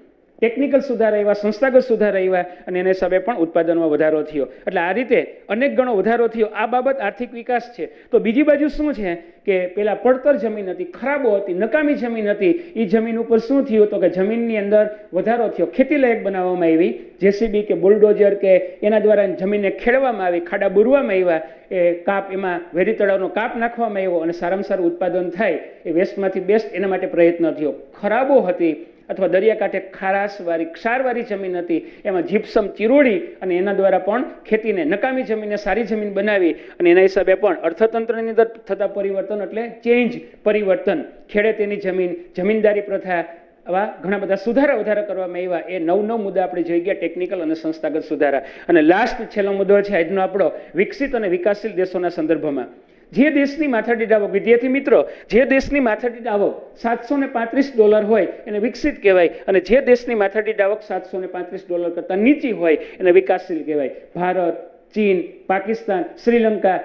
Speaker 1: ટેકનિકલ સુધારા આવ્યા, સંસ્થાગત સુધારા આવ્યા, અને એના હિસાબે પણ ઉત્પાદનમાં વધારો થયો. એટલે આ રીતે અનેક ગણો વધારો થયો. આ બાબત આર્થિક વિકાસ છે. તો બીજી બાજુ શું છે કે પેલા પડતર જમીન હતી, ખરાબો હતી, નકામી જમીન હતી. એ જમીન ઉપર શું થયું? તો કે જમીનની અંદર વધારો થયો, ખેતી લાયક બનાવવામાં આવી. જેસીબી કે બુલડોઝર કે એના દ્વારા જમીનને ખેડવામાં આવી, ખાડા બુરવામાં આવ્યા, એ કાપ, એમાં વેરી તળાવનો કાપ નાખવામાં આવ્યો અને સારામાં સારું ઉત્પાદન થાય એ વેસ્ટમાંથી બેસ્ટ એના માટે પ્રયત્ન થયો. ખરાબો હતી અથવા દરિયાકાંઠે ખારાશવાળી ક્ષારવાળી જમીન હતી, એમાં જીપ્સમ ચીરોડી અને એના દ્વારા પણ ખેતીને, નકામી જમીનને સારી જમીન બનાવી. અને એના હિસાબે પણ અર્થતંત્રની અંદર થતા પરિવર્તન એટલે ચેન્જ, પરિવર્તન. ખેડે તેની જમીન, જમીનદારી પ્રથા, આવા ઘણા બધા સુધારા વધારા કરવામાં આવ્યા. એ 9 મુદ્દા આપણે જોઈ ગયા, ટેકનિકલ અને સંસ્થાગત સુધારા. અને લાસ્ટ છેલ્લો મુદ્દો છે આજનો આપણો, વિકસિત અને વિકાસશીલ દેશોના સંદર્ભમાં. જે દેશની માથાદીઠ આવક, વિદ્યાર્થી મિત્રો, જે દેશની માથાદીઠ આવક $735 હોય એને વિકસિત કહેવાય, અને જે દેશની માથાદીઠ આવક $735 કરતાં નીચી હોય એને વિકાસશીલ કહેવાય. ભારત, ચીન, પાકિસ્તાન, શ્રીલંકા,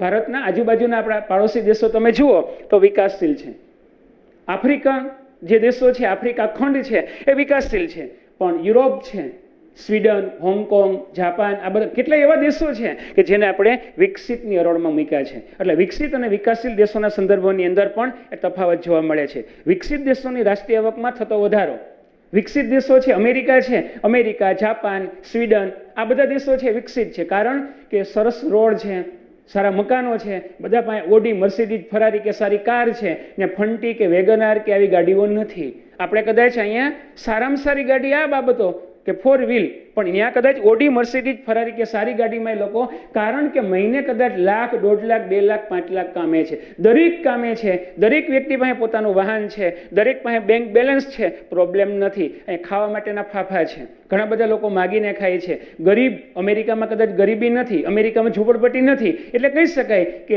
Speaker 1: ભારતના આજુબાજુના આપણા પાડોશી દેશો તમે જુઓ તો વિકાસશીલ છે. આફ્રિકા જે દેશો છે, આફ્રિકા ખંડ છે, એ વિકાસશીલ છે. પણ યુરોપ છે, સ્વીડન, હોંગકોંગ, જાપાન, આ બધા કેટલા એવા દેશો છે કે જેને આપણે વિકસિતની હરોળમાં મૂક્યા છે. એટલે વિકસિત અને વિકાસશીલ દેશોના સંદર્ભોની અંદર પણ એ તફાવત જોવા મળે છે. વિકસિત દેશોની રાષ્ટ્રીય આવકમાં થતો વધારો, વિકસિત દેશો છે, અમેરિકા, જાપાન, સ્વીડન, આ બધા દેશો છે વિકસિત છે. કારણ કે સરસ રોડ છે, સારા મકાનો છે, બધા પાસે ઓડી, મર્સિડીઝ, ફરારી કે સારી કાર છે, ને ફંટી કે વેગનાર કે આવી ગાડીઓ નથી. આપણે કદાચ અહીંયા સારામાં સારી ગાડી આ બાબતો કે 4 વ્હીલ, પણ અહીંયા કદાચ ઓડી, મર્સિડીઝ, ફરારી કે સારી ગાડીમાં એ લોકો, કારણ કે મહિને કદાચ લાખ, 1.5 લાખ, 2 લાખ, 5 લાખ કામે છે. દરેક કામે છે, દરેક વ્યક્તિ પાસે પોતાનું વાહન છે, દરેક પાસે બેંક બેલેન્સ છે, પ્રોબ્લેમ નથી. અહીં ખાવા માટેના ફાફા છે, ઘણા બધા લોકો માગીને ખાય છે. ગરીબ, અમેરિકામાં કદાચ ગરીબી નથી, અમેરિકામાં ઝૂંપડપટ્ટી નથી, એટલે કહી શકાય કે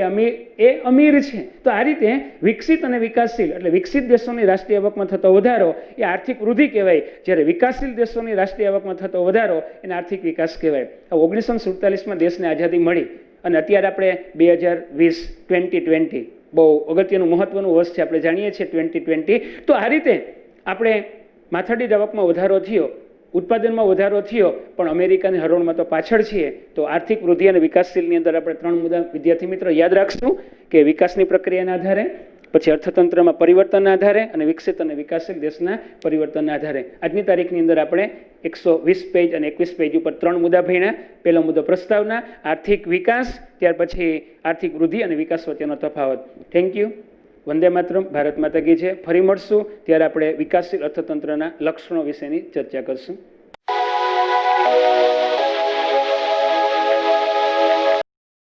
Speaker 1: અમીર છે. તો આ રીતે વિકસિત અને વિકાસશીલ, એટલે વિકસિત દેશોની રાષ્ટ્રીય આવકમાં થતો વધારો એ આર્થિક વૃદ્ધિ કહેવાય, જ્યારે વિકાસશીલ દેશોની રાષ્ટ્રીય આવકમાં થતો વધારો એને આર્થિક વિકાસ કહેવાય. 1947માં દેશને આઝાદી મળી અને અત્યારે આપણે 2020 બહુ અગત્યનું મહત્વનું વર્ષ છે, આપણે જાણીએ છીએ 2020. તો આ રીતે આપણે માથાદીઠ આવકમાં વધારો થયો, ઉત્પાદનમાં વધારો થયો, પણ અમેરિકાની હરોળમાં તો પાછળ છીએ. તો આર્થિક વૃદ્ધિ અને વિકાસશીલની અંદર આપણે 3 મુદ્દા વિદ્યાર્થી મિત્રો યાદ રાખશું કે વિકાસની પ્રક્રિયાના આધારે, પછી અર્થતંત્રમાં પરિવર્તનના આધારે અને વિકસિત અને વિકાસશીલ દેશના પરિવર્તનના આધારે. આજની તારીખની અંદર આપણે 120 પેજ અને 21 પેજ ઉપર 3 મુદ્દા ભણ્યા. પહેલો મુદ્દો પ્રસ્તાવના, આર્થિક વિકાસ, ત્યાર પછી આર્થિક વૃદ્ધિ અને વિકાસ વચ્ચેનો તફાવત. Thank you. વંદે માતરમ. ભારત માતા કી જય. ફરી મળશું ત્યારે આપણે વિકાસશીલ અર્થતંત્રના લક્ષણો વિશેની ચર્ચા કરશું.